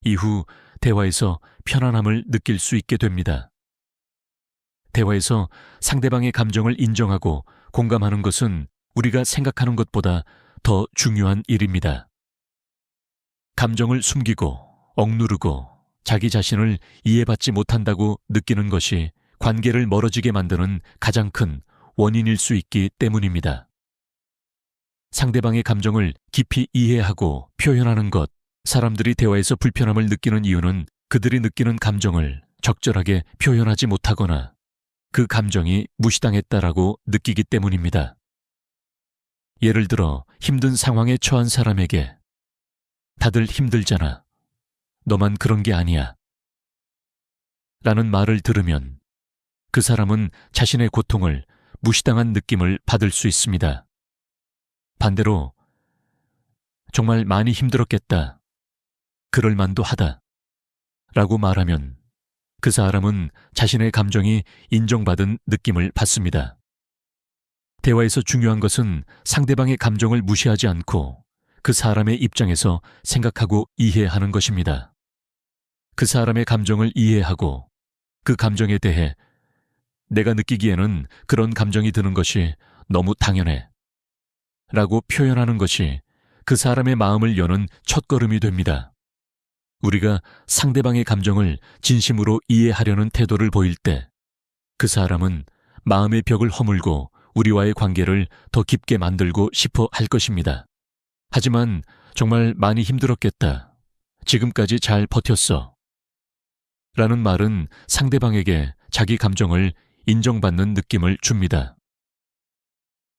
이후 대화에서 편안함을 느낄 수 있게 됩니다. 대화에서 상대방의 감정을 인정하고 공감하는 것은 우리가 생각하는 것보다 더 중요한 일입니다. 감정을 숨기고 억누르고 자기 자신을 이해받지 못한다고 느끼는 것이 관계를 멀어지게 만드는 가장 큰 원인일 수 있기 때문입니다. 상대방의 감정을 깊이 이해하고 표현하는 것, 사람들이 대화에서 불편함을 느끼는 이유는 그들이 느끼는 감정을 적절하게 표현하지 못하거나 그 감정이 무시당했다라고 느끼기 때문입니다. 예를 들어 힘든 상황에 처한 사람에게 다들 힘들잖아. 너만 그런 게 아니야. 라는 말을 들으면 그 사람은 자신의 고통을 무시당한 느낌을 받을 수 있습니다. 반대로 정말 많이 힘들었겠다. 그럴 만도 하다. 라고 말하면 그 사람은 자신의 감정이 인정받은 느낌을 받습니다. 대화에서 중요한 것은 상대방의 감정을 무시하지 않고 그 사람의 입장에서 생각하고 이해하는 것입니다. 그 사람의 감정을 이해하고 그 감정에 대해 내가 느끼기에는 그런 감정이 드는 것이 너무 당연해. 라고 표현하는 것이 그 사람의 마음을 여는 첫걸음이 됩니다. 우리가 상대방의 감정을 진심으로 이해하려는 태도를 보일 때 그 사람은 마음의 벽을 허물고 우리와의 관계를 더 깊게 만들고 싶어 할 것입니다. 하지만 정말 많이 힘들었겠다. 지금까지 잘 버텼어. 라는 말은 상대방에게 자기 감정을 인정받는 느낌을 줍니다.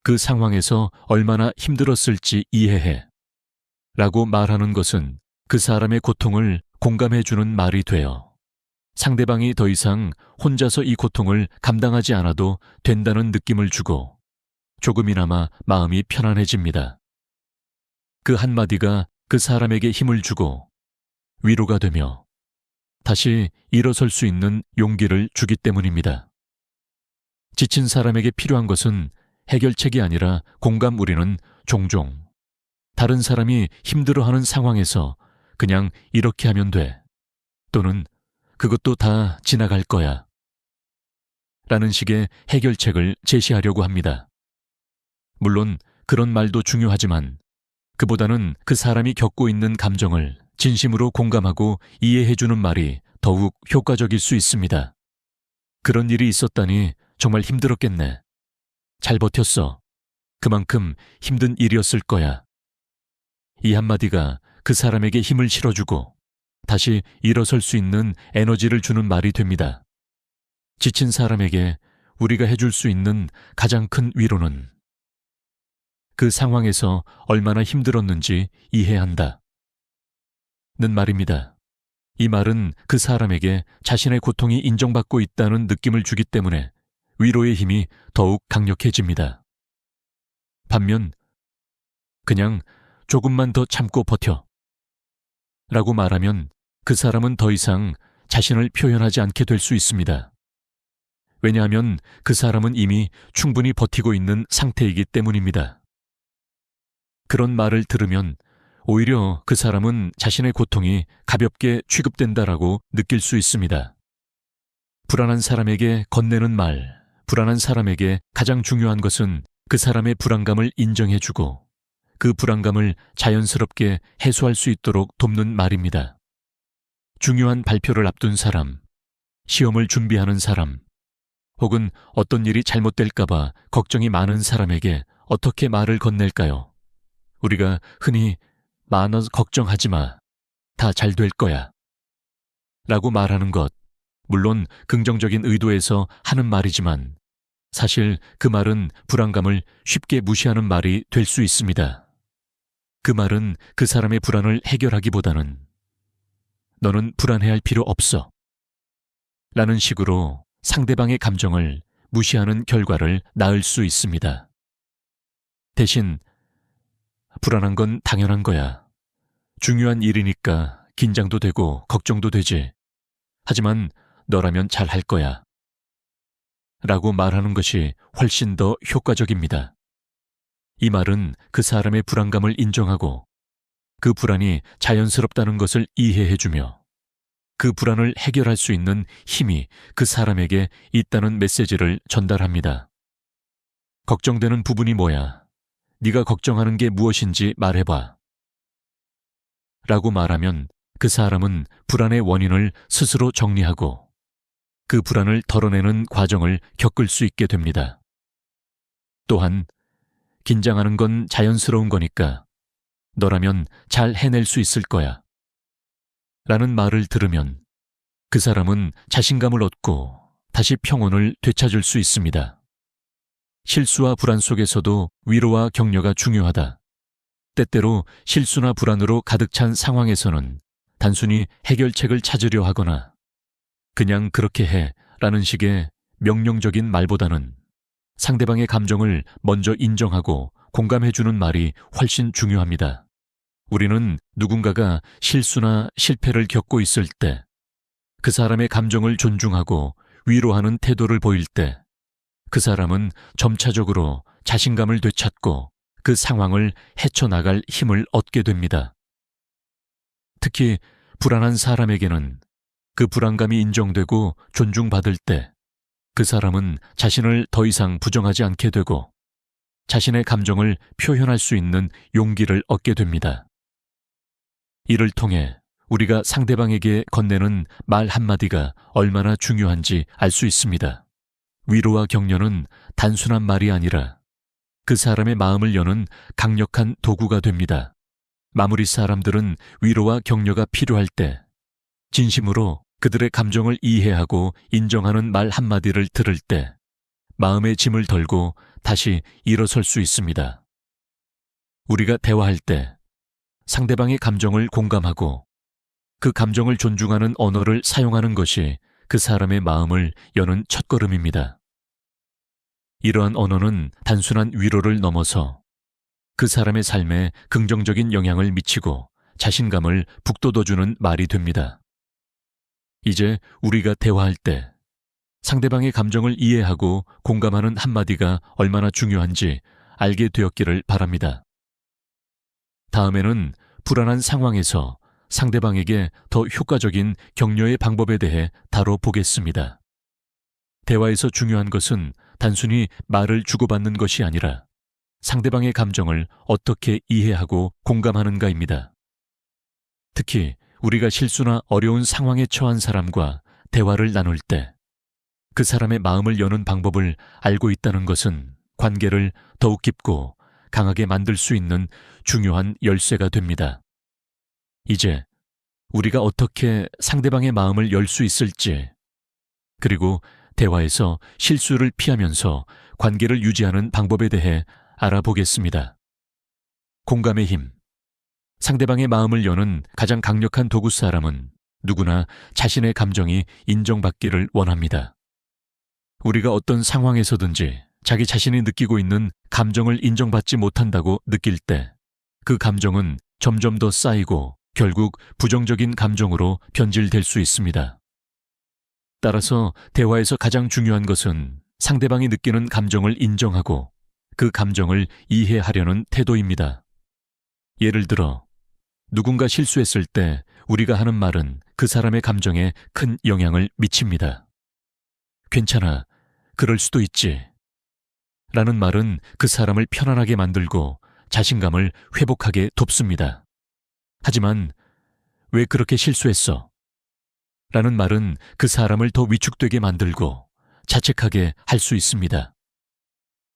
그 상황에서 얼마나 힘들었을지 이해해. 라고 말하는 것은 그 사람의 고통을 공감해주는 말이 되어 상대방이 더 이상 혼자서 이 고통을 감당하지 않아도 된다는 느낌을 주고 조금이나마 마음이 편안해집니다. 그 한마디가 그 사람에게 힘을 주고 위로가 되며 다시 일어설 수 있는 용기를 주기 때문입니다. 지친 사람에게 필요한 것은 해결책이 아니라 공감. 우리는 종종 다른 사람이 힘들어하는 상황에서 그냥 이렇게 하면 돼. 또는 그것도 다 지나갈 거야. 라는 식의 해결책을 제시하려고 합니다. 물론 그런 말도 중요하지만 그보다는 그 사람이 겪고 있는 감정을 진심으로 공감하고 이해해주는 말이 더욱 효과적일 수 있습니다. 그런 일이 있었다니 정말 힘들었겠네. 잘 버텼어. 그만큼 힘든 일이었을 거야. 이 한마디가 그 사람에게 힘을 실어주고 다시 일어설 수 있는 에너지를 주는 말이 됩니다. 지친 사람에게 우리가 해줄 수 있는 가장 큰 위로는 그 상황에서 얼마나 힘들었는지 이해한다. 는 말입니다. 이 말은 그 사람에게 자신의 고통이 인정받고 있다는 느낌을 주기 때문에 위로의 힘이 더욱 강력해집니다. 반면 그냥 조금만 더 참고 버텨 라고 말하면 그 사람은 더 이상 자신을 표현하지 않게 될 수 있습니다. 왜냐하면 그 사람은 이미 충분히 버티고 있는 상태이기 때문입니다. 그런 말을 들으면 오히려 그 사람은 자신의 고통이 가볍게 취급된다라고 느낄 수 있습니다. 불안한 사람에게 건네는 말, 불안한 사람에게 가장 중요한 것은 그 사람의 불안감을 인정해주고 그 불안감을 자연스럽게 해소할 수 있도록 돕는 말입니다. 중요한 발표를 앞둔 사람, 시험을 준비하는 사람, 혹은 어떤 일이 잘못될까봐 걱정이 많은 사람에게 어떻게 말을 건넬까요? 우리가 흔히 많아서 걱정하지 마. 다 잘 될 거야. 라고 말하는 것, 물론 긍정적인 의도에서 하는 말이지만 사실 그 말은 불안감을 쉽게 무시하는 말이 될 수 있습니다. 그 말은 그 사람의 불안을 해결하기보다는 너는 불안해할 필요 없어. 라는 식으로 상대방의 감정을 무시하는 결과를 낳을 수 있습니다. 대신 불안한 건 당연한 거야. 중요한 일이니까 긴장도 되고 걱정도 되지. 하지만 너라면 잘 할 거야. 라고 말하는 것이 훨씬 더 효과적입니다. 이 말은 그 사람의 불안감을 인정하고 그 불안이 자연스럽다는 것을 이해해주며 그 불안을 해결할 수 있는 힘이 그 사람에게 있다는 메시지를 전달합니다. 걱정되는 부분이 뭐야? 네가 걱정하는 게 무엇인지 말해봐. 라고 말하면 그 사람은 불안의 원인을 스스로 정리하고 그 불안을 덜어내는 과정을 겪을 수 있게 됩니다. 또한 긴장하는 건 자연스러운 거니까 너라면 잘 해낼 수 있을 거야. 라는 말을 들으면 그 사람은 자신감을 얻고 다시 평온을 되찾을 수 있습니다. 실수와 불안 속에서도 위로와 격려가 중요하다. 때때로 실수나 불안으로 가득 찬 상황에서는 단순히 해결책을 찾으려 하거나 그냥 그렇게 해 라는 식의 명령적인 말보다는 상대방의 감정을 먼저 인정하고 공감해주는 말이 훨씬 중요합니다. 우리는 누군가가 실수나 실패를 겪고 있을 때 그 사람의 감정을 존중하고 위로하는 태도를 보일 때 그 사람은 점차적으로 자신감을 되찾고 그 상황을 헤쳐나갈 힘을 얻게 됩니다. 특히 불안한 사람에게는 그 불안감이 인정되고 존중받을 때 그 사람은 자신을 더 이상 부정하지 않게 되고 자신의 감정을 표현할 수 있는 용기를 얻게 됩니다. 이를 통해 우리가 상대방에게 건네는 말 한마디가 얼마나 중요한지 알 수 있습니다. 위로와 격려는 단순한 말이 아니라 그 사람의 마음을 여는 강력한 도구가 됩니다. 마무리 사람들은 위로와 격려가 필요할 때 진심으로 그들의 감정을 이해하고 인정하는 말 한마디를 들을 때 마음의 짐을 덜고 다시 일어설 수 있습니다. 우리가 대화할 때 상대방의 감정을 공감하고 그 감정을 존중하는 언어를 사용하는 것이 그 사람의 마음을 여는 첫걸음입니다. 이러한 언어는 단순한 위로를 넘어서 그 사람의 삶에 긍정적인 영향을 미치고 자신감을 북돋워주는 말이 됩니다. 이제 우리가 대화할 때 상대방의 감정을 이해하고 공감하는 한마디가 얼마나 중요한지 알게 되었기를 바랍니다. 다음에는 불안한 상황에서 상대방에게 더 효과적인 격려의 방법에 대해 다뤄보겠습니다. 대화에서 중요한 것은 단순히 말을 주고받는 것이 아니라 상대방의 감정을 어떻게 이해하고 공감하는가입니다. 특히 우리가 실수나 어려운 상황에 처한 사람과 대화를 나눌 때 그 사람의 마음을 여는 방법을 알고 있다는 것은 관계를 더욱 깊고 강하게 만들 수 있는 중요한 열쇠가 됩니다. 이제 우리가 어떻게 상대방의 마음을 열 수 있을지, 그리고 대화에서 실수를 피하면서 관계를 유지하는 방법에 대해 알아보겠습니다. 공감의 힘. 상대방의 마음을 여는 가장 강력한 도구 사람은 누구나 자신의 감정이 인정받기를 원합니다. 우리가 어떤 상황에서든지 자기 자신이 느끼고 있는 감정을 인정받지 못한다고 느낄 때 그 감정은 점점 더 쌓이고 결국 부정적인 감정으로 변질될 수 있습니다. 따라서 대화에서 가장 중요한 것은 상대방이 느끼는 감정을 인정하고 그 감정을 이해하려는 태도입니다. 예를 들어 누군가 실수했을 때 우리가 하는 말은 그 사람의 감정에 큰 영향을 미칩니다. 괜찮아, 그럴 수도 있지. 라는 말은 그 사람을 편안하게 만들고 자신감을 회복하게 돕습니다. 하지만 왜 그렇게 실수했어? 라는 말은 그 사람을 더 위축되게 만들고 자책하게 할 수 있습니다.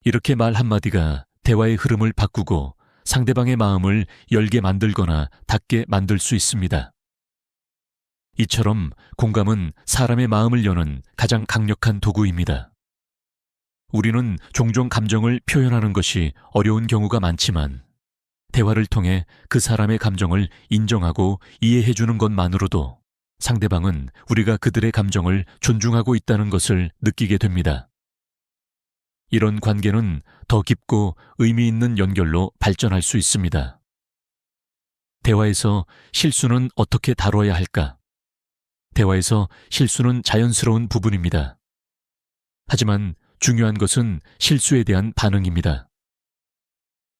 이렇게 말 한마디가 대화의 흐름을 바꾸고 상대방의 마음을 열게 만들거나 닫게 만들 수 있습니다. 이처럼 공감은 사람의 마음을 여는 가장 강력한 도구입니다. 우리는 종종 감정을 표현하는 것이 어려운 경우가 많지만 대화를 통해 그 사람의 감정을 인정하고 이해해주는 것만으로도 상대방은 우리가 그들의 감정을 존중하고 있다는 것을 느끼게 됩니다. 이런 관계는 더 깊고 의미 있는 연결로 발전할 수 있습니다. 대화에서 실수는 어떻게 다뤄야 할까? 대화에서 실수는 자연스러운 부분입니다. 하지만 중요한 것은 실수에 대한 반응입니다.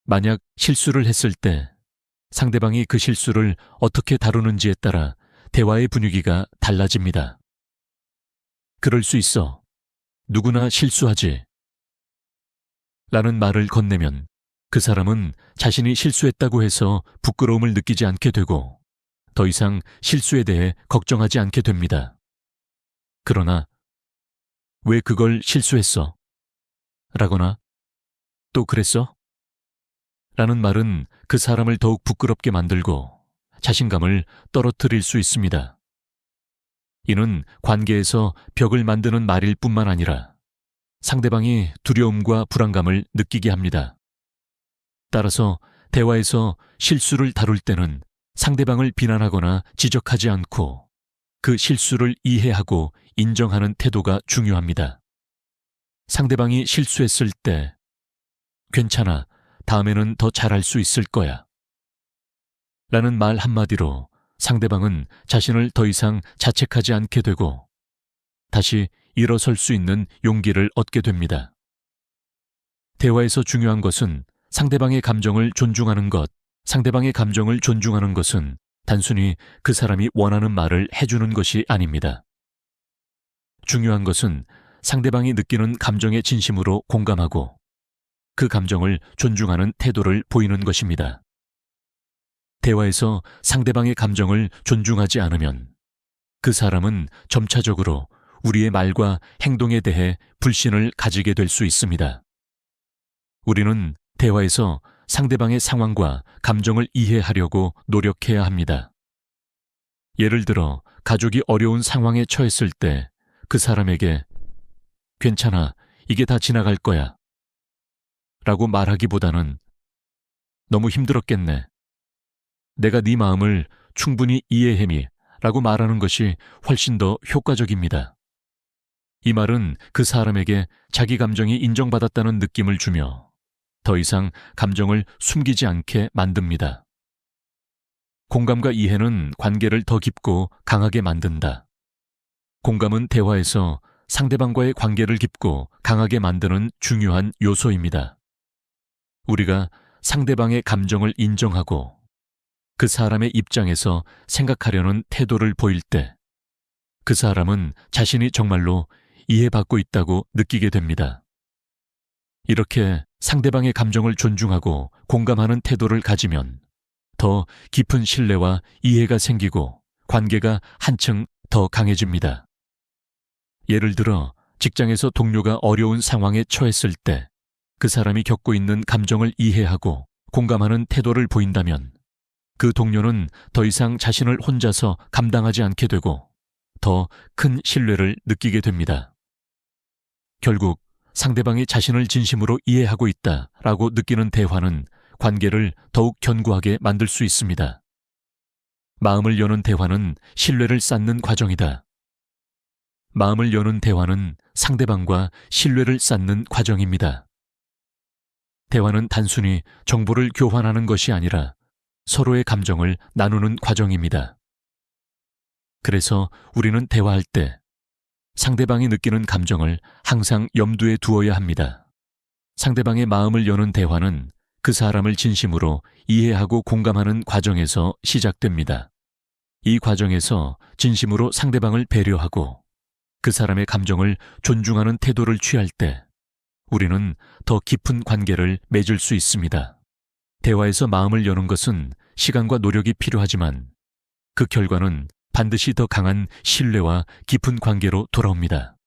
만약 실수를 했을 때 상대방이 그 실수를 어떻게 다루는지에 따라 대화의 분위기가 달라집니다. 그럴 수 있어. 누구나 실수하지. 라는 말을 건네면 그 사람은 자신이 실수했다고 해서 부끄러움을 느끼지 않게 되고 더 이상 실수에 대해 걱정하지 않게 됩니다. 그러나 왜 그걸 실수했어? 라거나 또 그랬어? 라는 말은 그 사람을 더욱 부끄럽게 만들고 자신감을 떨어뜨릴 수 있습니다. 이는 관계에서 벽을 만드는 말일 뿐만 아니라 상대방이 두려움과 불안감을 느끼게 합니다. 따라서 대화에서 실수를 다룰 때는 상대방을 비난하거나 지적하지 않고 그 실수를 이해하고 인정하는 태도가 중요합니다. 상대방이 실수했을 때 괜찮아, 다음에는 더 잘할 수 있을 거야 라는 말 한마디로 상대방은 자신을 더 이상 자책하지 않게 되고 다시 일어설 수 있는 용기를 얻게 됩니다. 대화에서 중요한 것은 상대방의 감정을 존중하는 것. 상대방의 감정을 존중하는 것은 단순히 그 사람이 원하는 말을 해주는 것이 아닙니다. 중요한 것은 상대방이 느끼는 감정에 진심으로 공감하고 그 감정을 존중하는 태도를 보이는 것입니다. 대화에서 상대방의 감정을 존중하지 않으면 그 사람은 점차적으로 우리의 말과 행동에 대해 불신을 가지게 될 수 있습니다. 우리는 대화에서 상대방의 상황과 감정을 이해하려고 노력해야 합니다. 예를 들어 가족이 어려운 상황에 처했을 때 그 사람에게 괜찮아, 이게 다 지나갈 거야 라고 말하기보다는 너무 힘들었겠네. 내가 네 마음을 충분히 이해해미 라고 말하는 것이 훨씬 더 효과적입니다. 이 말은 그 사람에게 자기 감정이 인정받았다는 느낌을 주며 더 이상 감정을 숨기지 않게 만듭니다. 공감과 이해는 관계를 더 깊고 강하게 만든다. 공감은 대화에서 상대방과의 관계를 깊고 강하게 만드는 중요한 요소입니다. 우리가 상대방의 감정을 인정하고 그 사람의 입장에서 생각하려는 태도를 보일 때 그 사람은 자신이 정말로 이해받고 있다고 느끼게 됩니다. 이렇게 상대방의 감정을 존중하고 공감하는 태도를 가지면 더 깊은 신뢰와 이해가 생기고 관계가 한층 더 강해집니다. 예를 들어 직장에서 동료가 어려운 상황에 처했을 때 그 사람이 겪고 있는 감정을 이해하고 공감하는 태도를 보인다면 그 동료는 더 이상 자신을 혼자서 감당하지 않게 되고 더 큰 신뢰를 느끼게 됩니다. 결국 상대방이 자신을 진심으로 이해하고 있다라고 느끼는 대화는 관계를 더욱 견고하게 만들 수 있습니다. 마음을 여는 대화는 신뢰를 쌓는 과정이다. 마음을 여는 대화는 상대방과 신뢰를 쌓는 과정입니다. 대화는 단순히 정보를 교환하는 것이 아니라 서로의 감정을 나누는 과정입니다. 그래서 우리는 대화할 때 상대방이 느끼는 감정을 항상 염두에 두어야 합니다. 상대방의 마음을 여는 대화는 그 사람을 진심으로 이해하고 공감하는 과정에서 시작됩니다. 이 과정에서 진심으로 상대방을 배려하고 그 사람의 감정을 존중하는 태도를 취할 때 우리는 더 깊은 관계를 맺을 수 있습니다. 대화에서 마음을 여는 것은 시간과 노력이 필요하지만 그 결과는 반드시 더 강한 신뢰와 깊은 관계로 돌아옵니다.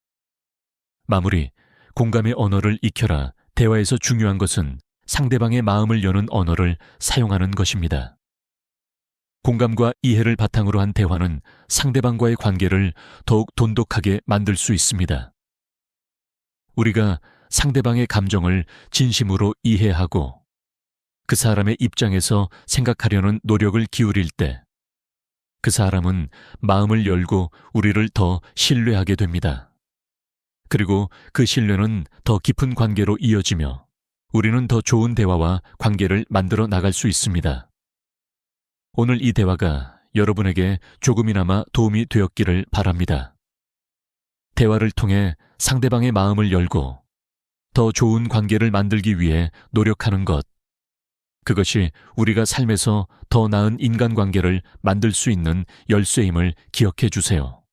마무리, 공감의 언어를 익혀라. 대화에서 중요한 것은 상대방의 마음을 여는 언어를 사용하는 것입니다. 공감과 이해를 바탕으로 한 대화는 상대방과의 관계를 더욱 돈독하게 만들 수 있습니다. 우리가 상대방의 감정을 진심으로 이해하고 그 사람의 입장에서 생각하려는 노력을 기울일 때 그 사람은 마음을 열고 우리를 더 신뢰하게 됩니다. 그리고 그 신뢰는 더 깊은 관계로 이어지며 우리는 더 좋은 대화와 관계를 만들어 나갈 수 있습니다. 오늘 이 대화가 여러분에게 조금이나마 도움이 되었기를 바랍니다. 대화를 통해 상대방의 마음을 열고 더 좋은 관계를 만들기 위해 노력하는 것. 그것이 우리가 삶에서 더 나은 인간관계를 만들 수 있는 열쇠임을 기억해 주세요.